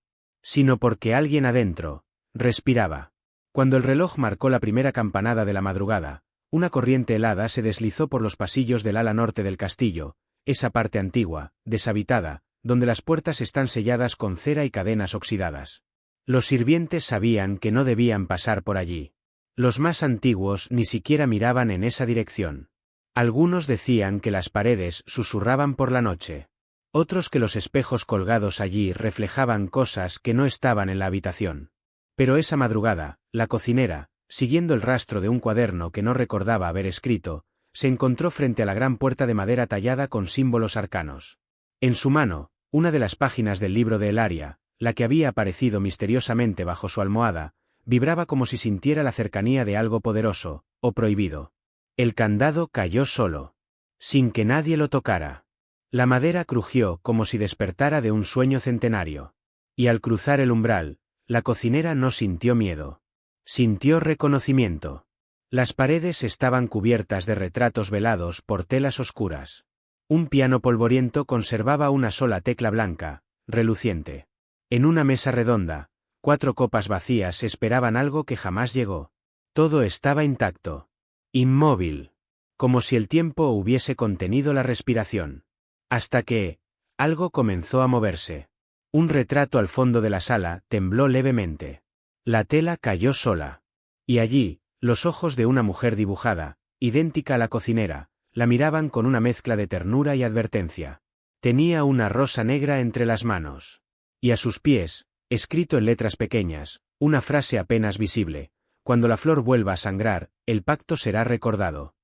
sino porque alguien adentro respiraba. Cuando el reloj marcó la primera campanada de la madrugada, una corriente helada se deslizó por los pasillos del ala norte del castillo, esa parte antigua, deshabitada, donde las puertas están selladas con cera y cadenas oxidadas. Los sirvientes sabían que no debían pasar por allí. Los más antiguos ni siquiera miraban en esa dirección. Algunos decían que las paredes susurraban por la noche. Otros que los espejos colgados allí reflejaban cosas que no estaban en la habitación. Pero esa madrugada, la cocinera, siguiendo el rastro de un cuaderno que no recordaba haber escrito, se encontró frente a la gran puerta de madera tallada con símbolos arcanos. En su mano, una de las páginas del libro de Elaria, la que había aparecido misteriosamente bajo su almohada, vibraba como si sintiera la cercanía de algo poderoso, o prohibido. El candado cayó solo, sin que nadie lo tocara. La madera crujió como si despertara de un sueño centenario. Y al cruzar el umbral, la cocinera no sintió miedo. Sintió reconocimiento. Las paredes estaban cubiertas de retratos velados por telas oscuras. Un piano polvoriento conservaba una sola tecla blanca, reluciente. En una mesa redonda, 4 copas vacías esperaban algo que jamás llegó. Todo estaba intacto. Inmóvil. Como si el tiempo hubiese contenido la respiración. Hasta que, algo comenzó a moverse. Un retrato al fondo de la sala tembló levemente. La tela cayó sola. Y allí, los ojos de una mujer dibujada, idéntica a la cocinera, la miraban con una mezcla de ternura y advertencia. Tenía una rosa negra entre las manos. Y a sus pies, escrito en letras pequeñas, una frase apenas visible: cuando la flor vuelva a sangrar, el pacto será recordado.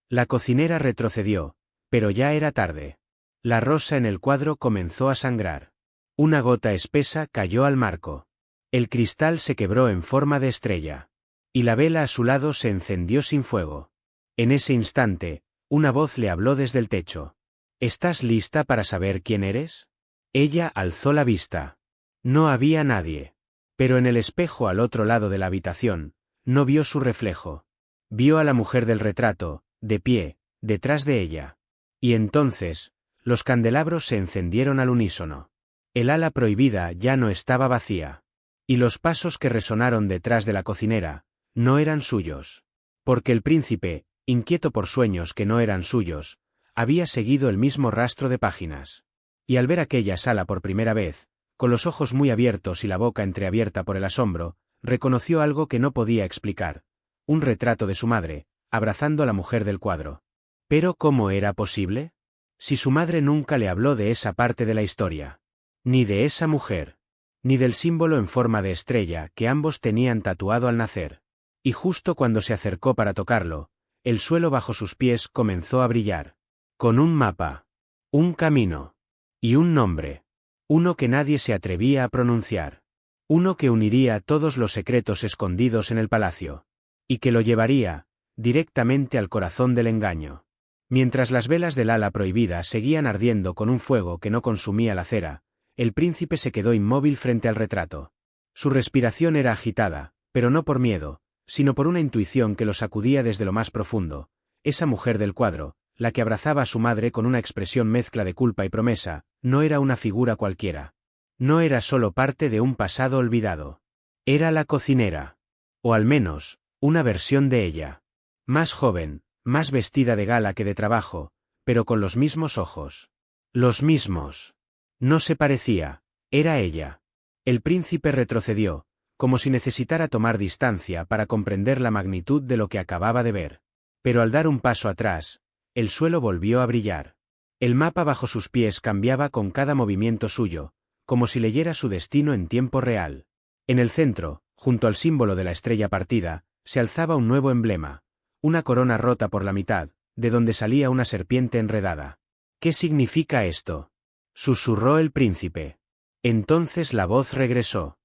La cocinera retrocedió, pero ya era tarde. La rosa en el cuadro comenzó a sangrar. Una gota espesa cayó al marco. El cristal se quebró en forma de estrella. Y la vela a su lado se encendió sin fuego. En ese instante, una voz le habló desde el techo. ¿Estás lista para saber quién eres? Ella alzó la vista. No había nadie. Pero en el espejo al otro lado de la habitación, no vio su reflejo. Vio a la mujer del retrato, de pie, detrás de ella. Y entonces, los candelabros se encendieron al unísono. El ala prohibida ya no estaba vacía. Y los pasos que resonaron detrás de la cocinera, no eran suyos. Porque el príncipe, inquieto por sueños que no eran suyos, había seguido el mismo rastro de páginas. Y al ver aquella sala por primera vez, con los ojos muy abiertos y la boca entreabierta por el asombro, reconoció algo que no podía explicar: un retrato de su madre, abrazando a la mujer del cuadro. ¿Pero cómo era posible? Si su madre nunca le habló de esa parte de la historia. Ni de esa mujer. Ni del símbolo en forma de estrella que ambos tenían tatuado al nacer. Y justo cuando se acercó para tocarlo, el suelo bajo sus pies comenzó a brillar. Con un mapa. Un camino. Y un nombre. Uno que nadie se atrevía a pronunciar. Uno que uniría todos los secretos escondidos en el palacio. Y que lo llevaría directamente al corazón del engaño. Mientras las velas del ala prohibida seguían ardiendo con un fuego que no consumía la cera, el príncipe se quedó inmóvil frente al retrato. Su respiración era agitada, pero no por miedo, sino por una intuición que lo sacudía desde lo más profundo. Esa mujer del cuadro, la que abrazaba a su madre con una expresión mezcla de culpa y promesa, no era una figura cualquiera. No era solo parte de un pasado olvidado. Era la cocinera. O al menos, una versión de ella. Más joven, más vestida de gala que de trabajo, pero con los mismos ojos. Los mismos. No se parecía, era ella. El príncipe retrocedió, como si necesitara tomar distancia para comprender la magnitud de lo que acababa de ver. Pero al dar un paso atrás, el suelo volvió a brillar. El mapa bajo sus pies cambiaba con cada movimiento suyo, como si leyera su destino en tiempo real. En el centro, junto al símbolo de la estrella partida, se alzaba un nuevo emblema, una corona rota por la mitad, de donde salía una serpiente enredada. ¿Qué significa esto?, susurró el príncipe. Entonces la voz regresó.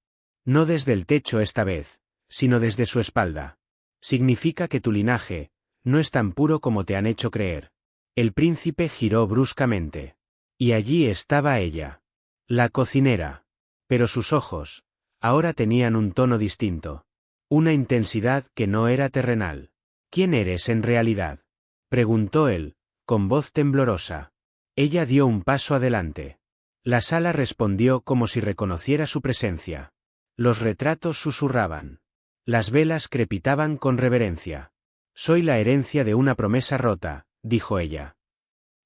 No desde el techo esta vez, sino desde su espalda. Significa que tu linaje no es tan puro como te han hecho creer. El príncipe giró bruscamente. Y allí estaba ella. La cocinera. Pero sus ojos, ahora tenían un tono distinto. Una intensidad que no era terrenal. ¿Quién eres en realidad?, preguntó él, con voz temblorosa. Ella dio un paso adelante. La sala respondió como si reconociera su presencia. Los retratos susurraban. Las velas crepitaban con reverencia. Soy la herencia de una promesa rota, dijo ella.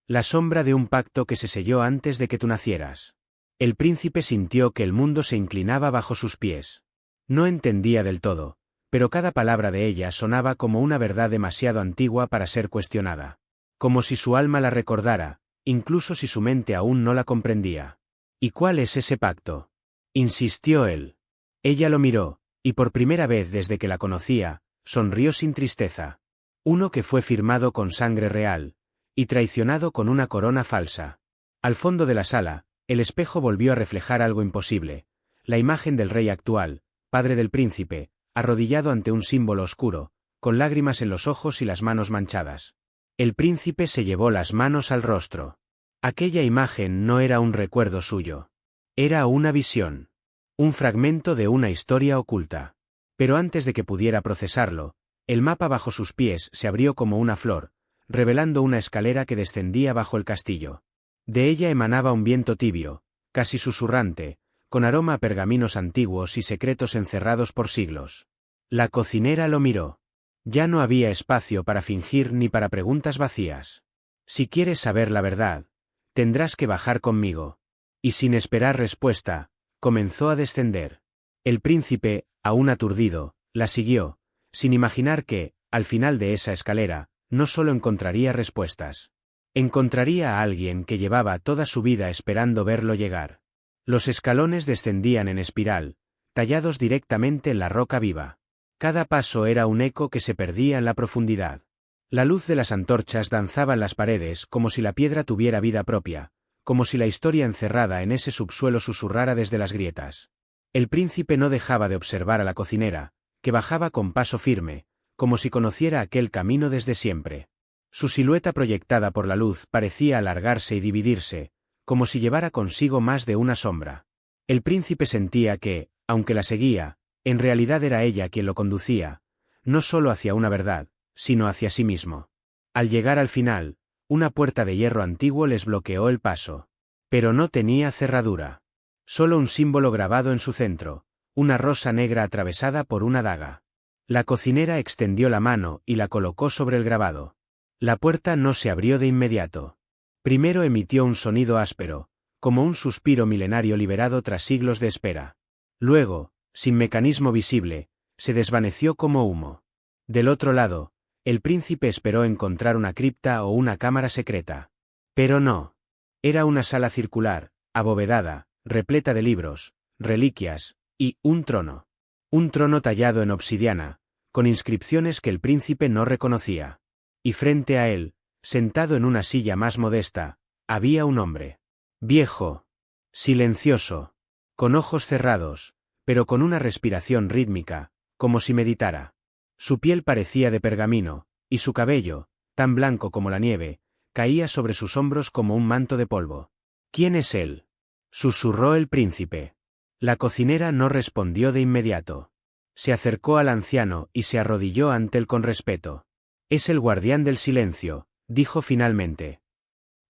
La sombra de un pacto que se selló antes de que tú nacieras. El príncipe sintió que el mundo se inclinaba bajo sus pies. No entendía del todo, pero cada palabra de ella sonaba como una verdad demasiado antigua para ser cuestionada. Como si su alma la recordara, incluso si su mente aún no la comprendía. ¿Y cuál es ese pacto?, insistió él. Ella lo miró, y por primera vez desde que la conocía, sonrió sin tristeza. Uno que fue firmado con sangre real, y traicionado con una corona falsa. Al fondo de la sala, el espejo volvió a reflejar algo imposible, la imagen del rey actual, padre del príncipe, arrodillado ante un símbolo oscuro, con lágrimas en los ojos y las manos manchadas. El príncipe se llevó las manos al rostro. Aquella imagen no era un recuerdo suyo. Era una visión. Un fragmento de una historia oculta. Pero antes de que pudiera procesarlo, el mapa bajo sus pies se abrió como una flor, revelando una escalera que descendía bajo el castillo. De ella emanaba un viento tibio, casi susurrante, con aroma a pergaminos antiguos y secretos encerrados por siglos. La cocinera lo miró. Ya no había espacio para fingir ni para preguntas vacías. Si quieres saber la verdad, tendrás que bajar conmigo. Y sin esperar respuesta, comenzó a descender. El príncipe, aún aturdido, la siguió, sin imaginar que, al final de esa escalera, no solo encontraría respuestas. Encontraría a alguien que llevaba toda su vida esperando verlo llegar. Los escalones descendían en espiral, tallados directamente en la roca viva. Cada paso era un eco que se perdía en la profundidad. La luz de las antorchas danzaba en las paredes como si la piedra tuviera vida propia, como si la historia encerrada en ese subsuelo susurrara desde las grietas. El príncipe no dejaba de observar a la cocinera, que bajaba con paso firme, como si conociera aquel camino desde siempre. Su silueta proyectada por la luz parecía alargarse y dividirse, como si llevara consigo más de una sombra. El príncipe sentía que, aunque la seguía, en realidad era ella quien lo conducía, no solo hacia una verdad, sino hacia sí mismo. Al llegar al final, una puerta de hierro antiguo les bloqueó el paso. Pero no tenía cerradura. Solo un símbolo grabado en su centro, una rosa negra atravesada por una daga. La cocinera extendió la mano y la colocó sobre el grabado. La puerta no se abrió de inmediato. Primero emitió un sonido áspero, como un suspiro milenario liberado tras siglos de espera. Luego, sin mecanismo visible, se desvaneció como humo. Del otro lado, el príncipe esperó encontrar una cripta o una cámara secreta. Pero no. Era una sala circular, abovedada, repleta de libros, reliquias, y un trono. Un trono tallado en obsidiana, con inscripciones que el príncipe no reconocía. Y frente a él, sentado en una silla más modesta, había un hombre. Viejo. Silencioso. Con ojos cerrados, pero con una respiración rítmica, como si meditara. Su piel parecía de pergamino, y su cabello, tan blanco como la nieve, caía sobre sus hombros como un manto de polvo. ¿Quién es él?, susurró el príncipe. La cocinera no respondió de inmediato. Se acercó al anciano y se arrodilló ante él con respeto. Es el guardián del silencio, dijo finalmente.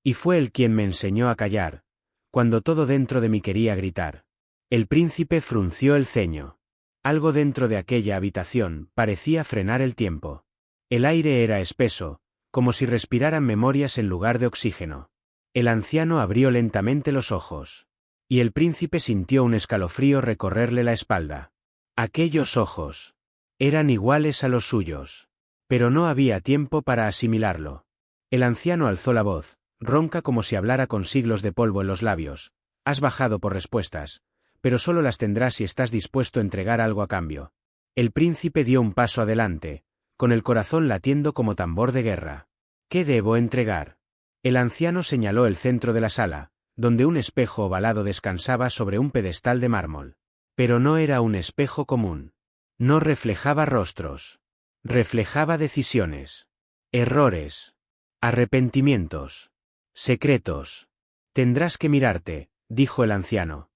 Y fue él quien me enseñó a callar, cuando todo dentro de mí quería gritar. El príncipe frunció el ceño. Algo dentro de aquella habitación parecía frenar el tiempo. El aire era espeso, como si respiraran memorias en lugar de oxígeno. El anciano abrió lentamente los ojos. Y el príncipe sintió un escalofrío recorrerle la espalda. Aquellos ojos eran iguales a los suyos. Pero no había tiempo para asimilarlo. El anciano alzó la voz, ronca como si hablara con siglos de polvo en los labios. Has bajado por respuestas, pero solo las tendrás si estás dispuesto a entregar algo a cambio. El príncipe dio un paso adelante, con el corazón latiendo como tambor de guerra. ¿Qué debo entregar? El anciano señaló el centro de la sala, donde un espejo ovalado descansaba sobre un pedestal de mármol. Pero no era un espejo común. No reflejaba rostros. Reflejaba decisiones, errores, arrepentimientos, secretos. Tendrás que mirarte, dijo el anciano.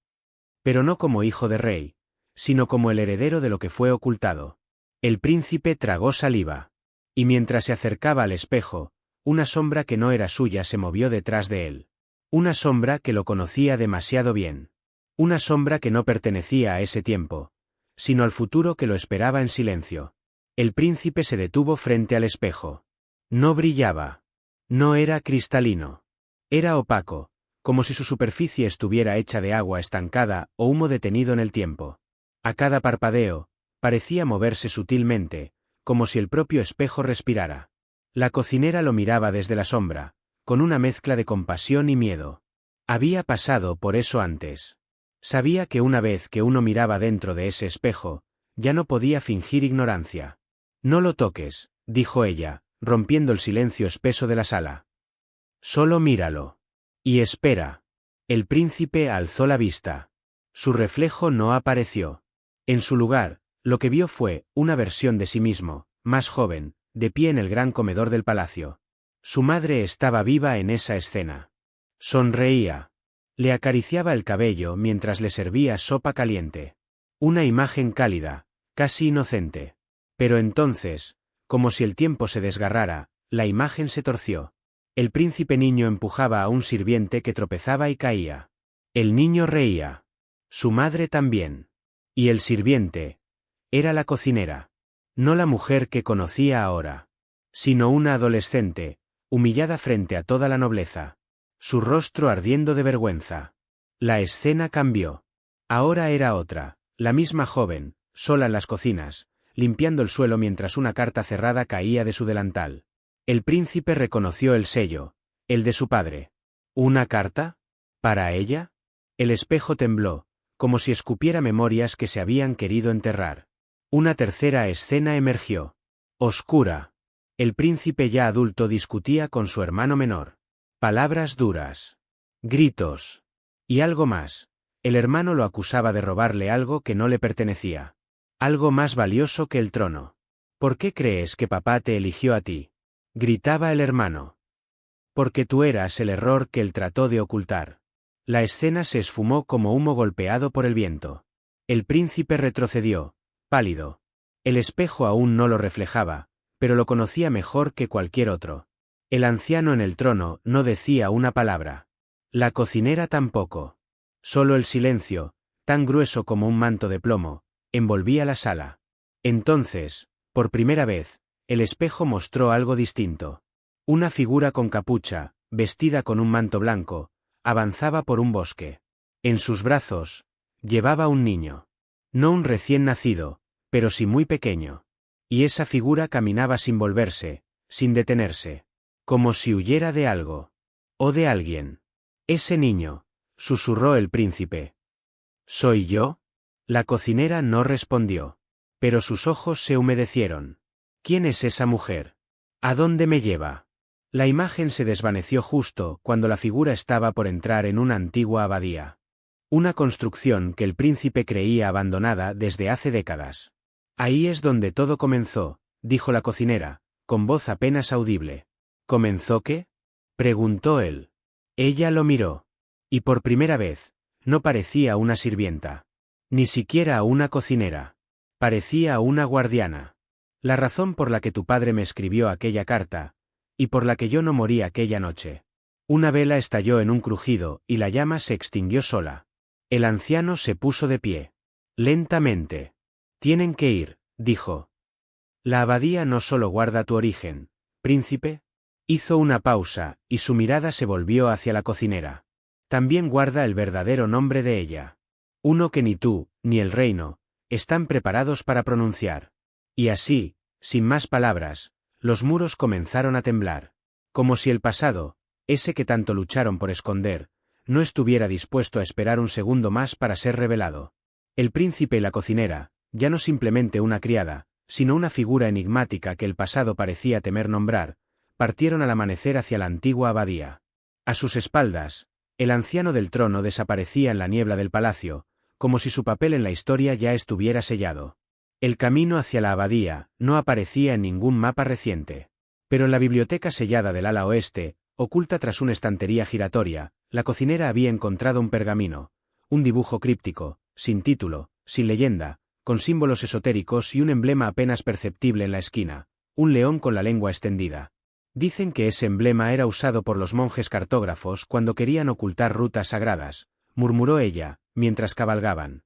Pero no como hijo de rey, sino como el heredero de lo que fue ocultado. El príncipe tragó saliva. Y mientras se acercaba al espejo, una sombra que no era suya se movió detrás de él. Una sombra que lo conocía demasiado bien. Una sombra que no pertenecía a ese tiempo, sino al futuro que lo esperaba en silencio. El príncipe se detuvo frente al espejo. No brillaba. No era cristalino. Era opaco, como si su superficie estuviera hecha de agua estancada o humo detenido en el tiempo. A cada parpadeo, parecía moverse sutilmente, como si el propio espejo respirara. La cocinera lo miraba desde la sombra, con una mezcla de compasión y miedo. Había pasado por eso antes. Sabía que una vez que uno miraba dentro de ese espejo, ya no podía fingir ignorancia. No lo toques, dijo ella, rompiendo el silencio espeso de la sala. Solo míralo. Y espera. El príncipe alzó la vista. Su reflejo no apareció. En su lugar, lo que vio fue una versión de sí mismo, más joven, de pie en el gran comedor del palacio. Su madre estaba viva en esa escena. Sonreía. Le acariciaba el cabello mientras le servía sopa caliente. Una imagen cálida, casi inocente. Pero entonces, como si el tiempo se desgarrara, la imagen se torció. El príncipe niño empujaba a un sirviente que tropezaba y caía. El niño reía. Su madre también. Y el sirviente era la cocinera. No la mujer que conocía ahora, sino una adolescente, humillada frente a toda la nobleza. Su rostro ardiendo de vergüenza. La escena cambió. Ahora era otra, la misma joven, sola en las cocinas, limpiando el suelo mientras una carta cerrada caía de su delantal. El príncipe reconoció el sello, el de su padre. ¿Una carta? ¿Para ella? El espejo tembló, como si escupiera memorias que se habían querido enterrar. Una tercera escena emergió. Oscura. El príncipe ya adulto discutía con su hermano menor. Palabras duras. Gritos. Y algo más. El hermano lo acusaba de robarle algo que no le pertenecía. Algo más valioso que el trono. ¿Por qué crees que papá te eligió a ti? Gritaba el hermano. Porque tú eras el error que él trató de ocultar. La escena se esfumó como humo golpeado por el viento. El príncipe retrocedió, pálido. El espejo aún no lo reflejaba, pero lo conocía mejor que cualquier otro. El anciano en el trono no decía una palabra. La cocinera tampoco. Solo el silencio, tan grueso como un manto de plomo, envolvía la sala. Entonces, por primera vez, el espejo mostró algo distinto. Una figura con capucha, vestida con un manto blanco, avanzaba por un bosque. En sus brazos, llevaba un niño. No un recién nacido, pero sí muy pequeño. Y esa figura caminaba sin volverse, sin detenerse. Como si huyera de algo. O de alguien. Ese niño, susurró el príncipe. ¿Soy yo? La cocinera no respondió. Pero sus ojos se humedecieron. ¿Quién es esa mujer? ¿A dónde me lleva? La imagen se desvaneció justo cuando la figura estaba por entrar en una antigua abadía. Una construcción que el príncipe creía abandonada desde hace décadas. Ahí es donde todo comenzó, dijo la cocinera, con voz apenas audible. ¿Comenzó qué? Preguntó él. Ella lo miró. Y por primera vez, no parecía una sirvienta. Ni siquiera una cocinera. Parecía una guardiana. La razón por la que tu padre me escribió aquella carta, y por la que yo no morí aquella noche. Una vela estalló en un crujido y la llama se extinguió sola. El anciano se puso de pie. Lentamente. Tienen que ir, dijo. La abadía no solo guarda tu origen, príncipe. Hizo una pausa, y su mirada se volvió hacia la cocinera. También guarda el verdadero nombre de ella. Uno que ni tú, ni el reino, están preparados para pronunciar. Y así, sin más palabras, los muros comenzaron a temblar. Como si el pasado, ese que tanto lucharon por esconder, no estuviera dispuesto a esperar un segundo más para ser revelado. El príncipe y la cocinera, ya no simplemente una criada, sino una figura enigmática que el pasado parecía temer nombrar, partieron al amanecer hacia la antigua abadía. A sus espaldas, el anciano del trono desaparecía en la niebla del palacio, como si su papel en la historia ya estuviera sellado. El camino hacia la abadía no aparecía en ningún mapa reciente. Pero en la biblioteca sellada del ala oeste, oculta tras una estantería giratoria, la cocinera había encontrado un pergamino, un dibujo críptico, sin título, sin leyenda, con símbolos esotéricos y un emblema apenas perceptible en la esquina, un león con la lengua extendida. Dicen que ese emblema era usado por los monjes cartógrafos cuando querían ocultar rutas sagradas, murmuró ella, mientras cabalgaban.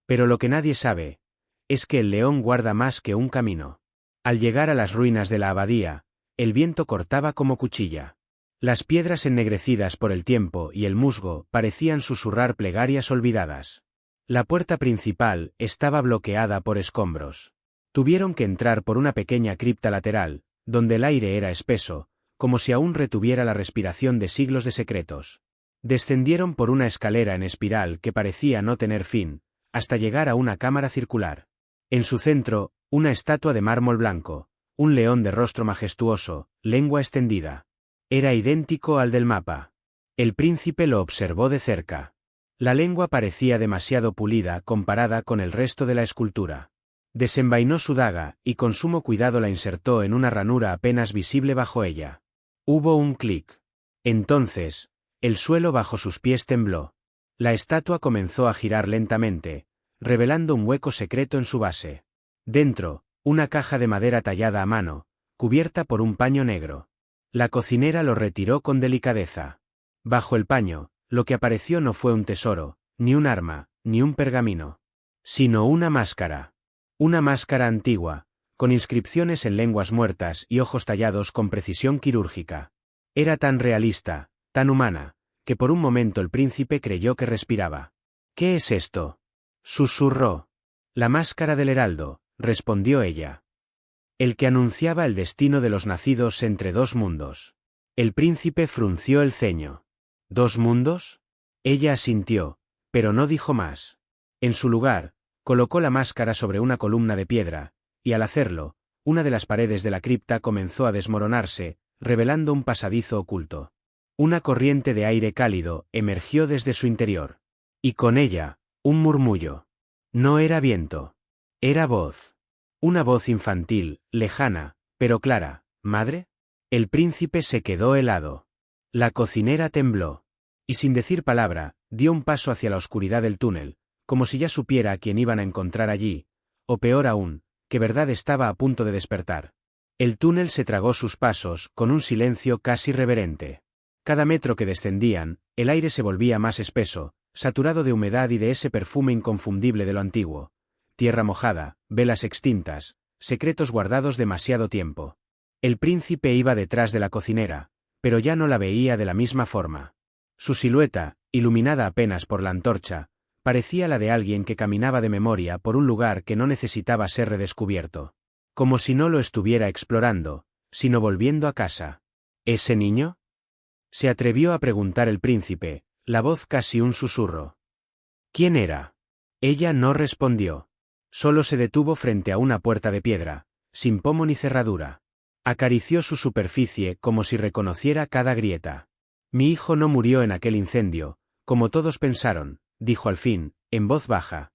Pero lo que nadie sabe es que el león guarda más que un camino. Al llegar a las ruinas de la abadía, el viento cortaba como cuchilla. Las piedras ennegrecidas por el tiempo y el musgo parecían susurrar plegarias olvidadas. La puerta principal estaba bloqueada por escombros. Tuvieron que entrar por una pequeña cripta lateral, donde el aire era espeso, como si aún retuviera la respiración de siglos de secretos. Descendieron por una escalera en espiral que parecía no tener fin, hasta llegar a una cámara circular. En su centro, una estatua de mármol blanco, un león de rostro majestuoso, lengua extendida. Era idéntico al del mapa. El príncipe lo observó de cerca. La lengua parecía demasiado pulida comparada con el resto de la escultura. Desenvainó su daga y con sumo cuidado la insertó en una ranura apenas visible bajo ella. Hubo un clic. Entonces, el suelo bajo sus pies tembló. La estatua comenzó a girar lentamente, revelando un hueco secreto en su base. Dentro, una caja de madera tallada a mano, cubierta por un paño negro. La cocinera lo retiró con delicadeza. Bajo el paño, lo que apareció no fue un tesoro, ni un arma, ni un pergamino, sino una máscara. Una máscara antigua, con inscripciones en lenguas muertas y ojos tallados con precisión quirúrgica. Era tan realista, tan humana, que por un momento el príncipe creyó que respiraba. «¿Qué es esto?», susurró. «La máscara del heraldo», respondió ella. «El que anunciaba el destino de los nacidos entre dos mundos». El príncipe frunció el ceño. «¿Dos mundos?». Ella asintió, pero no dijo más. En su lugar, colocó la máscara sobre una columna de piedra, y al hacerlo, una de las paredes de la cripta comenzó a desmoronarse, revelando un pasadizo oculto. Una corriente de aire cálido emergió desde su interior. Y con ella, un murmullo. No era viento. Era voz. Una voz infantil, lejana, pero clara. ¿Madre? El príncipe se quedó helado. La cocinera tembló. Y sin decir palabra, dio un paso hacia la oscuridad del túnel, como si ya supiera a quién iban a encontrar allí, o peor aún, que verdad estaba a punto de despertar. El túnel se tragó sus pasos con un silencio casi reverente. Cada metro que descendían, el aire se volvía más espeso, saturado de humedad y de ese perfume inconfundible de lo antiguo. Tierra mojada, velas extintas, secretos guardados demasiado tiempo. El príncipe iba detrás de la cocinera, pero ya no la veía de la misma forma. Su silueta, iluminada apenas por la antorcha, parecía la de alguien que caminaba de memoria por un lugar que no necesitaba ser redescubierto. Como si no lo estuviera explorando, sino volviendo a casa. ¿Ese niño?, se atrevió a preguntar el príncipe, la voz casi un susurro. ¿Quién era? Ella no respondió. Solo se detuvo frente a una puerta de piedra, sin pomo ni cerradura. Acarició su superficie como si reconociera cada grieta. Mi hijo no murió en aquel incendio, como todos pensaron, dijo al fin, en voz baja.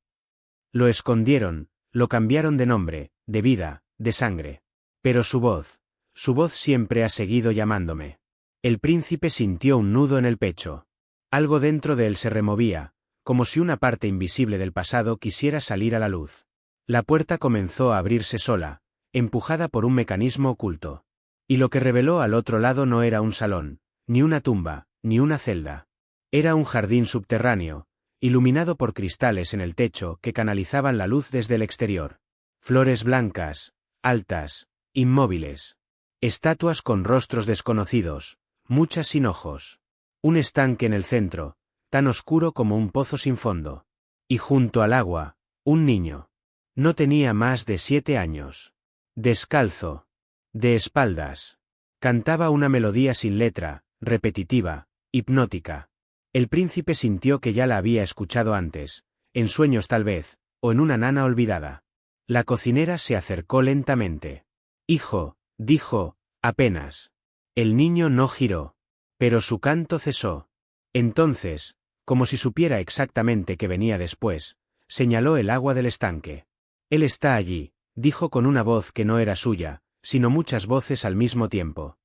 Lo escondieron, lo cambiaron de nombre, de vida, de sangre. Pero su voz siempre ha seguido llamándome. El príncipe sintió un nudo en el pecho. Algo dentro de él se removía, como si una parte invisible del pasado quisiera salir a la luz. La puerta comenzó a abrirse sola, empujada por un mecanismo oculto. Y lo que reveló al otro lado no era un salón, ni una tumba, ni una celda. Era un jardín subterráneo, iluminado por cristales en el techo que canalizaban la luz desde el exterior. Flores blancas, altas, inmóviles. Estatuas con rostros desconocidos, muchas sin ojos. Un estanque en el centro, tan oscuro como un pozo sin fondo. Y junto al agua, un niño. No tenía más de 7 años. Descalzo. De espaldas. Cantaba una melodía sin letra, repetitiva, hipnótica. El príncipe sintió que ya la había escuchado antes, en sueños tal vez, o en una nana olvidada. La cocinera se acercó lentamente. «Hijo», dijo, apenas. El niño no giró. Pero su canto cesó. Entonces, como si supiera exactamente qué venía después, señaló el agua del estanque. «Él está allí», dijo con una voz que no era suya, sino muchas voces al mismo tiempo.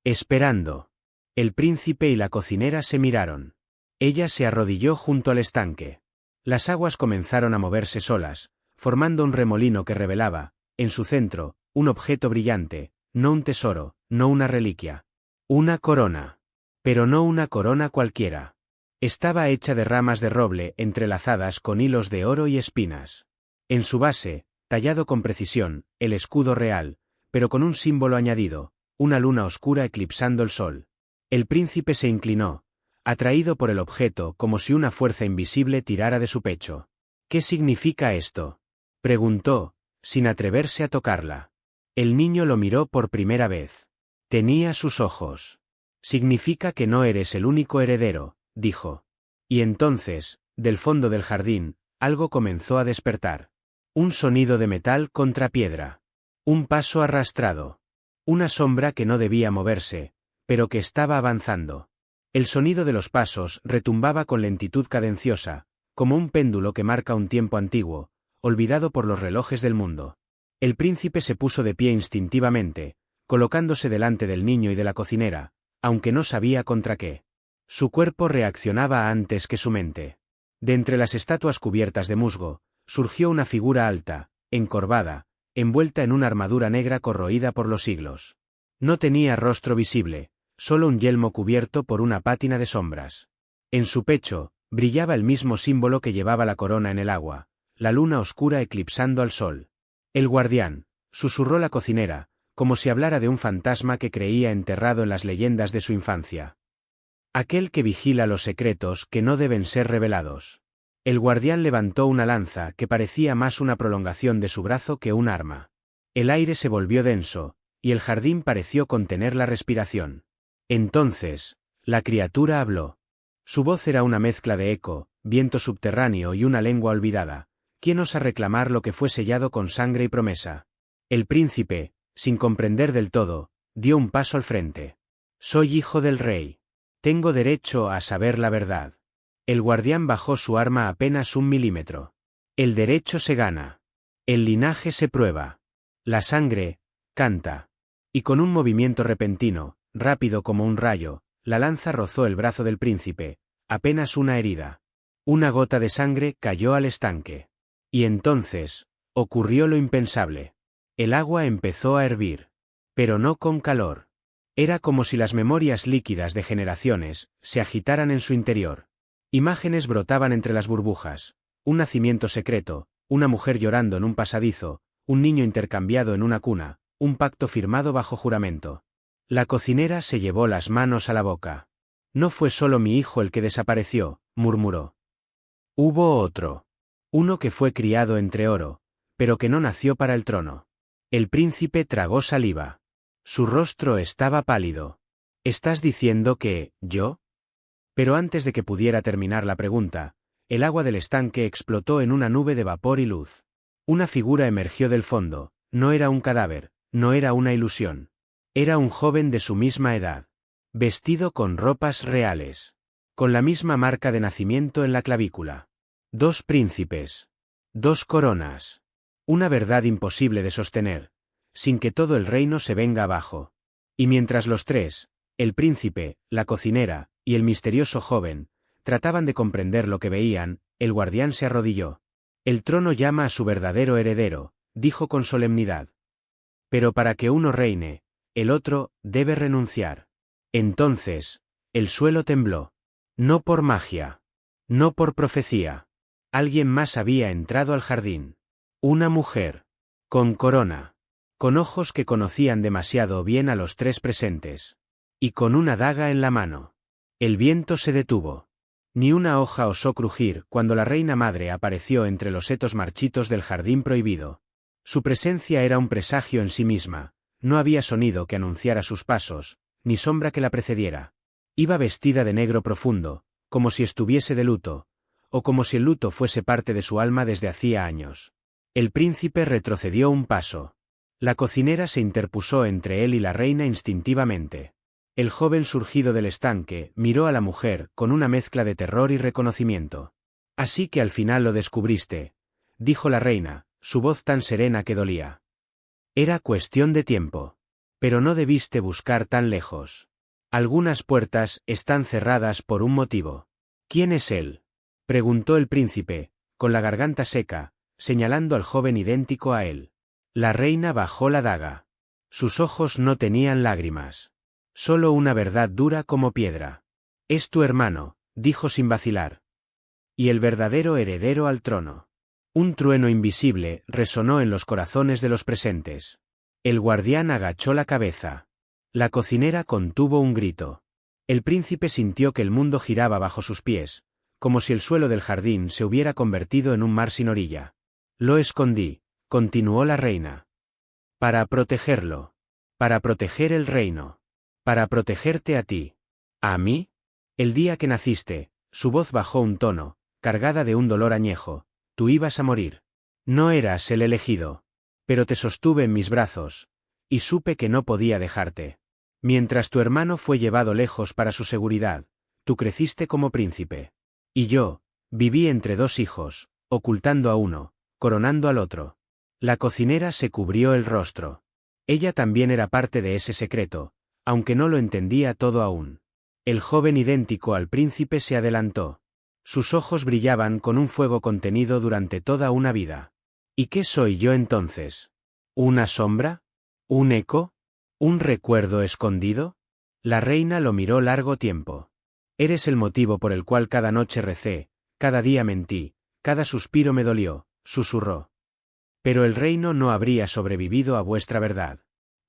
«Esperando». El príncipe y la cocinera se miraron. Ella se arrodilló junto al estanque. Las aguas comenzaron a moverse solas, formando un remolino que revelaba, en su centro, un objeto brillante, no un tesoro, no una reliquia. Una corona. Pero no una corona cualquiera. Estaba hecha de ramas de roble entrelazadas con hilos de oro y espinas. En su base, tallado con precisión, el escudo real, pero con un símbolo añadido, una luna oscura eclipsando el sol. El príncipe se inclinó, atraído por el objeto como si una fuerza invisible tirara de su pecho. ¿Qué significa esto?, preguntó, sin atreverse a tocarla. El niño lo miró por primera vez. Tenía sus ojos. Significa que no eres el único heredero, dijo. Y entonces, del fondo del jardín, algo comenzó a despertar. Un sonido de metal contra piedra. Un paso arrastrado. Una sombra que no debía moverse, pero que estaba avanzando. El sonido de los pasos retumbaba con lentitud cadenciosa, como un péndulo que marca un tiempo antiguo, olvidado por los relojes del mundo. El príncipe se puso de pie instintivamente, colocándose delante del niño y de la cocinera, aunque no sabía contra qué. Su cuerpo reaccionaba antes que su mente. De entre las estatuas cubiertas de musgo, surgió una figura alta, encorvada, envuelta en una armadura negra corroída por los siglos. No tenía rostro visible, solo un yelmo cubierto por una pátina de sombras. En su pecho, brillaba el mismo símbolo que llevaba la corona en el agua, la luna oscura eclipsando al sol. El guardián, susurró la cocinera, como si hablara de un fantasma que creía enterrado en las leyendas de su infancia. Aquel que vigila los secretos que no deben ser revelados. El guardián levantó una lanza que parecía más una prolongación de su brazo que un arma. El aire se volvió denso, y el jardín pareció contener la respiración. Entonces, la criatura habló. Su voz era una mezcla de eco, viento subterráneo y una lengua olvidada. ¿Quién osa reclamar lo que fue sellado con sangre y promesa? El príncipe, sin comprender del todo, dio un paso al frente. Soy hijo del rey. Tengo derecho a saber la verdad. El guardián bajó su arma apenas 1 milímetro. El derecho se gana. El linaje se prueba. La sangre, canta. Y con un movimiento repentino, rápido como un rayo, la lanza rozó el brazo del príncipe, apenas una herida. Una gota de sangre cayó al estanque. Y entonces, ocurrió lo impensable. El agua empezó a hervir. Pero no con calor. Era como si las memorias líquidas de generaciones se agitaran en su interior. Imágenes brotaban entre las burbujas. Un nacimiento secreto, una mujer llorando en un pasadizo, un niño intercambiado en una cuna, un pacto firmado bajo juramento. La cocinera se llevó las manos a la boca. No fue solo mi hijo el que desapareció, murmuró. Hubo otro. Uno que fue criado entre oro, pero que no nació para el trono. El príncipe tragó saliva. Su rostro estaba pálido. ¿Estás diciendo que, yo? Pero antes de que pudiera terminar la pregunta, el agua del estanque explotó en una nube de vapor y luz. Una figura emergió del fondo, no era un cadáver, no era una ilusión. Era un joven de su misma edad. Vestido con ropas reales. Con la misma marca de nacimiento en la clavícula. 2 príncipes. 2 coronas. Una verdad imposible de sostener, sin que todo el reino se venga abajo. Y mientras los tres, el príncipe, la cocinera, y el misterioso joven, trataban de comprender lo que veían, el guardián se arrodilló. El trono llama a su verdadero heredero, dijo con solemnidad. Pero para que uno reine, el otro debe renunciar. Entonces, el suelo tembló. No por magia. No por profecía. Alguien más había entrado al jardín. Una mujer. Con corona. Con ojos que conocían demasiado bien a los tres presentes. Y con una daga en la mano. El viento se detuvo. Ni una hoja osó crujir cuando la reina madre apareció entre los setos marchitos del jardín prohibido. Su presencia era un presagio en sí misma, no había sonido que anunciara sus pasos, ni sombra que la precediera. Iba vestida de negro profundo, como si estuviese de luto, o como si el luto fuese parte de su alma desde hacía años. El príncipe retrocedió un paso. La cocinera se interpuso entre él y la reina instintivamente. El joven surgido del estanque miró a la mujer con una mezcla de terror y reconocimiento. Así que al final lo descubriste, dijo la reina, su voz tan serena que dolía. Era cuestión de tiempo. Pero no debiste buscar tan lejos. Algunas puertas están cerradas por un motivo. ¿Quién es él?, preguntó el príncipe, con la garganta seca, señalando al joven idéntico a él. La reina bajó la daga. Sus ojos no tenían lágrimas. Solo una verdad dura como piedra. Es tu hermano, dijo sin vacilar. Y el verdadero heredero al trono. Un trueno invisible resonó en los corazones de los presentes. El guardián agachó la cabeza. La cocinera contuvo un grito. El príncipe sintió que el mundo giraba bajo sus pies, como si el suelo del jardín se hubiera convertido en un mar sin orilla. Lo escondí, continuó la reina. Para protegerlo. Para proteger el reino. Para protegerte a ti. ¿A mí? El día que naciste, su voz bajó un tono, cargada de un dolor añejo. Tú ibas a morir. No eras el elegido. Pero te sostuve en mis brazos, y supe que no podía dejarte. Mientras tu hermano fue llevado lejos para su seguridad, tú creciste como príncipe. Y yo, viví entre dos hijos, ocultando a uno, coronando al otro. La cocinera se cubrió el rostro. Ella también era parte de ese secreto, aunque no lo entendía todo aún. El joven idéntico al príncipe se adelantó. Sus ojos brillaban con un fuego contenido durante toda una vida. ¿Y qué soy yo entonces? ¿Una sombra? ¿Un eco? ¿Un recuerdo escondido? La reina lo miró largo tiempo. Eres el motivo por el cual cada noche recé, cada día mentí, cada suspiro me dolió, susurró. Pero el reino no habría sobrevivido a vuestra verdad.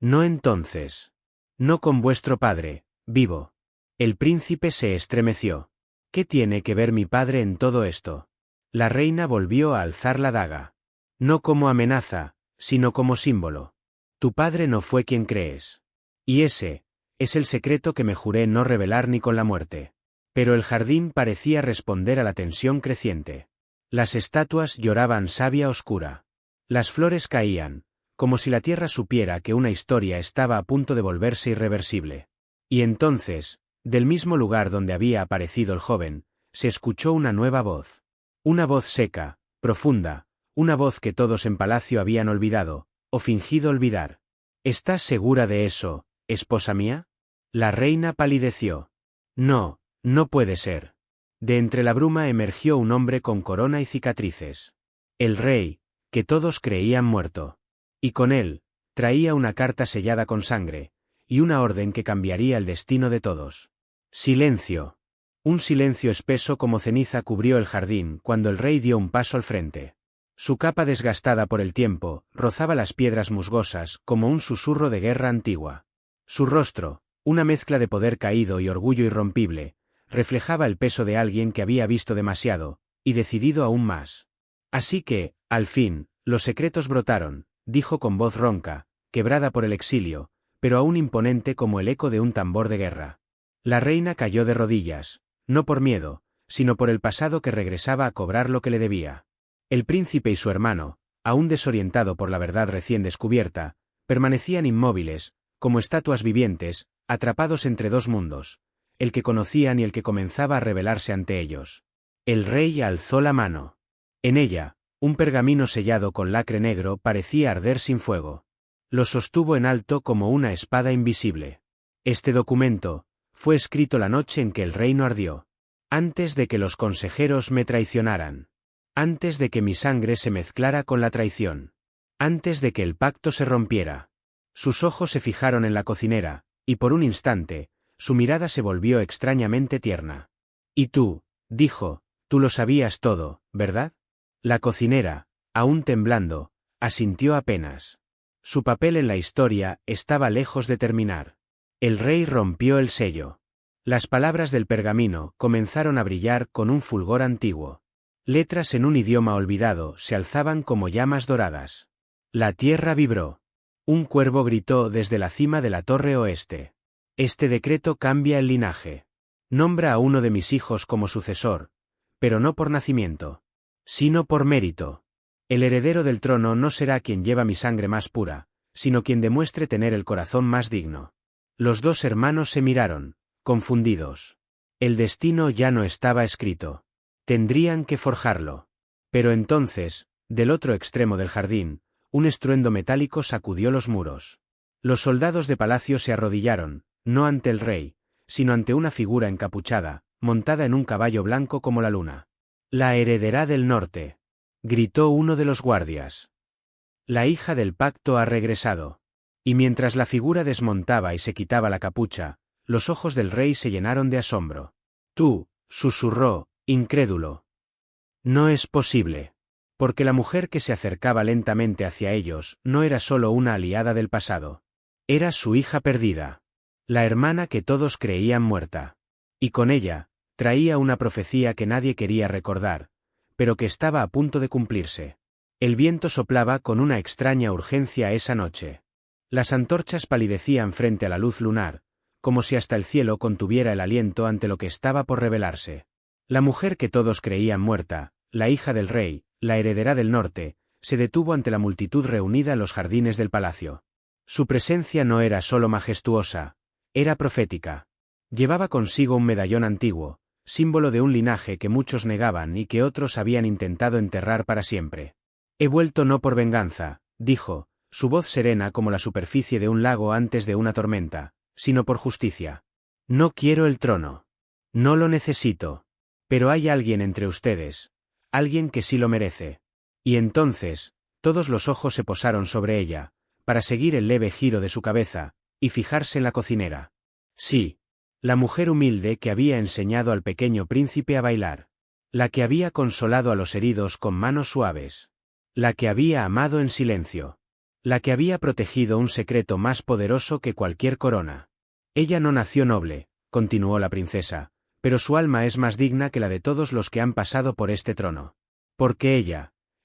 No entonces. No con vuestro padre, vivo. El príncipe se estremeció. ¿Qué tiene que ver mi padre en todo esto? La reina volvió a alzar la daga. No como amenaza, sino como símbolo. Tu padre no fue quien crees. Y ese es el secreto que me juré no revelar ni con la muerte. Pero el jardín parecía responder a la tensión creciente. Las estatuas lloraban savia oscura. Las flores caían, como si la tierra supiera que una historia estaba a punto de volverse irreversible. Y entonces, del mismo lugar donde había aparecido el joven, se escuchó una nueva voz. Una voz seca, profunda, una voz que todos en palacio habían olvidado, o fingido olvidar. ¿Estás segura de eso, esposa mía? La reina palideció. No, no puede ser. De entre la bruma emergió un hombre con corona y cicatrices. El rey, que todos creían muerto. Y con él, traía una carta sellada con sangre, y una orden que cambiaría el destino de todos. Silencio. Un silencio espeso como ceniza cubrió el jardín cuando el rey dio un paso al frente. Su capa desgastada por el tiempo rozaba las piedras musgosas como un susurro de guerra antigua. Su rostro, una mezcla de poder caído y orgullo irrompible, reflejaba el peso de alguien que había visto demasiado, y decidido aún más. Así que, al fin, los secretos brotaron, dijo con voz ronca, quebrada por el exilio, pero aún imponente como el eco de un tambor de guerra. La reina cayó de rodillas, no por miedo, sino por el pasado que regresaba a cobrar lo que le debía. El príncipe y su hermano, aún desorientado por la verdad recién descubierta, permanecían inmóviles, como estatuas vivientes, atrapados entre dos mundos, el que conocían y el que comenzaba a revelarse ante ellos. El rey alzó la mano. En ella, un pergamino sellado con lacre negro parecía arder sin fuego. Lo sostuvo en alto como una espada invisible. Este documento fue escrito la noche en que el reino ardió. Antes de que los consejeros me traicionaran. Antes de que mi sangre se mezclara con la traición. Antes de que el pacto se rompiera. Sus ojos se fijaron en la cocinera, y por un instante, su mirada se volvió extrañamente tierna. Y tú, dijo, tú lo sabías todo, ¿verdad? La cocinera, aún temblando, asintió apenas. Su papel en la historia estaba lejos de terminar. El rey rompió el sello. Las palabras del pergamino comenzaron a brillar con un fulgor antiguo. Letras en un idioma olvidado se alzaban como llamas doradas. La tierra vibró. Un cuervo gritó desde la cima de la torre oeste. Este decreto cambia el linaje. Nombra a uno de mis hijos como sucesor, pero no por nacimiento, sino por mérito. El heredero del trono no será quien lleva mi sangre más pura, sino quien demuestre tener el corazón más digno. Los dos hermanos se miraron, confundidos. El destino ya no estaba escrito. Tendrían que forjarlo. Pero entonces, del otro extremo del jardín, un estruendo metálico sacudió los muros. Los soldados de palacio se arrodillaron, no ante el rey, sino ante una figura encapuchada, montada en un caballo blanco como la luna. La heredera del norte, gritó uno de los guardias. La hija del pacto ha regresado. Y mientras la figura desmontaba y se quitaba la capucha, los ojos del rey se llenaron de asombro. Tú, susurró, incrédulo. No es posible. Porque la mujer que se acercaba lentamente hacia ellos no era solo una aliada del pasado. Era su hija perdida. La hermana que todos creían muerta. Y con ella, traía una profecía que nadie quería recordar, pero que estaba a punto de cumplirse. El viento soplaba con una extraña urgencia esa noche. Las antorchas palidecían frente a la luz lunar, como si hasta el cielo contuviera el aliento ante lo que estaba por revelarse. La mujer que todos creían muerta, la hija del rey, la heredera del norte, se detuvo ante la multitud reunida en los jardines del palacio. Su presencia no era solo majestuosa, era profética. Llevaba consigo un medallón antiguo, símbolo de un linaje que muchos negaban y que otros habían intentado enterrar para siempre. He vuelto no por venganza, dijo, su voz serena como la superficie de un lago antes de una tormenta, sino por justicia. No quiero el trono. No lo necesito. Pero hay alguien entre ustedes. Alguien que sí lo merece. Y entonces, todos los ojos se posaron sobre ella, para seguir el leve giro de su cabeza, y fijarse en la cocinera. Sí. La mujer humilde que había enseñado al pequeño príncipe a bailar. La que había consolado a los heridos con manos suaves. La que había amado en silencio. La que había protegido un secreto más poderoso que cualquier corona. Ella no nació noble, continuó la princesa, pero su alma es más digna que la de todos los que han pasado por este trono. Porque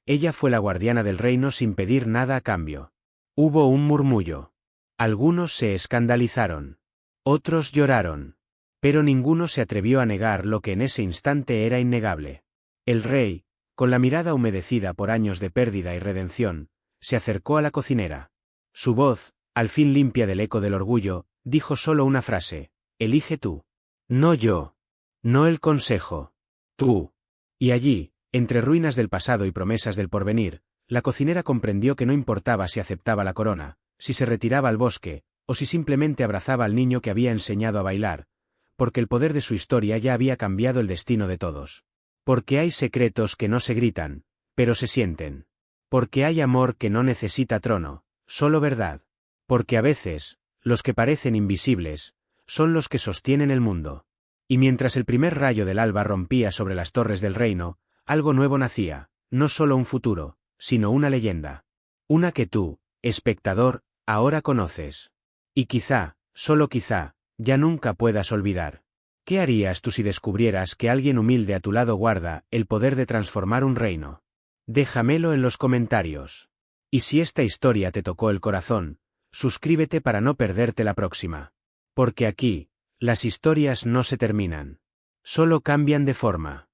ella fue la guardiana del reino sin pedir nada a cambio. Hubo un murmullo. Algunos se escandalizaron. Otros lloraron. Pero ninguno se atrevió a negar lo que en ese instante era innegable. El rey, con la mirada humedecida por años de pérdida y redención, se acercó a la cocinera. Su voz, al fin limpia del eco del orgullo, dijo solo una frase: elige tú. No yo. No el consejo. Tú. Y allí, entre ruinas del pasado y promesas del porvenir, la cocinera comprendió que no importaba si aceptaba la corona, si se retiraba al bosque, o si simplemente abrazaba al niño que había enseñado a bailar, porque el poder de su historia ya había cambiado el destino de todos. Porque hay secretos que no se gritan, pero se sienten. Porque hay amor que no necesita trono, solo verdad. Porque a veces, los que parecen invisibles, son los que sostienen el mundo. Y mientras el primer rayo del alba rompía sobre las torres del reino, algo nuevo nacía, no solo un futuro, sino una leyenda. Una que tú, espectador, ahora conoces. Y quizá, solo quizá, ya nunca puedas olvidar. ¿Qué harías tú si descubrieras que alguien humilde a tu lado guarda el poder de transformar un reino? Déjamelo en los comentarios. Y si esta historia te tocó el corazón, suscríbete para no perderte la próxima. Porque aquí, las historias no se terminan. Solo cambian de forma.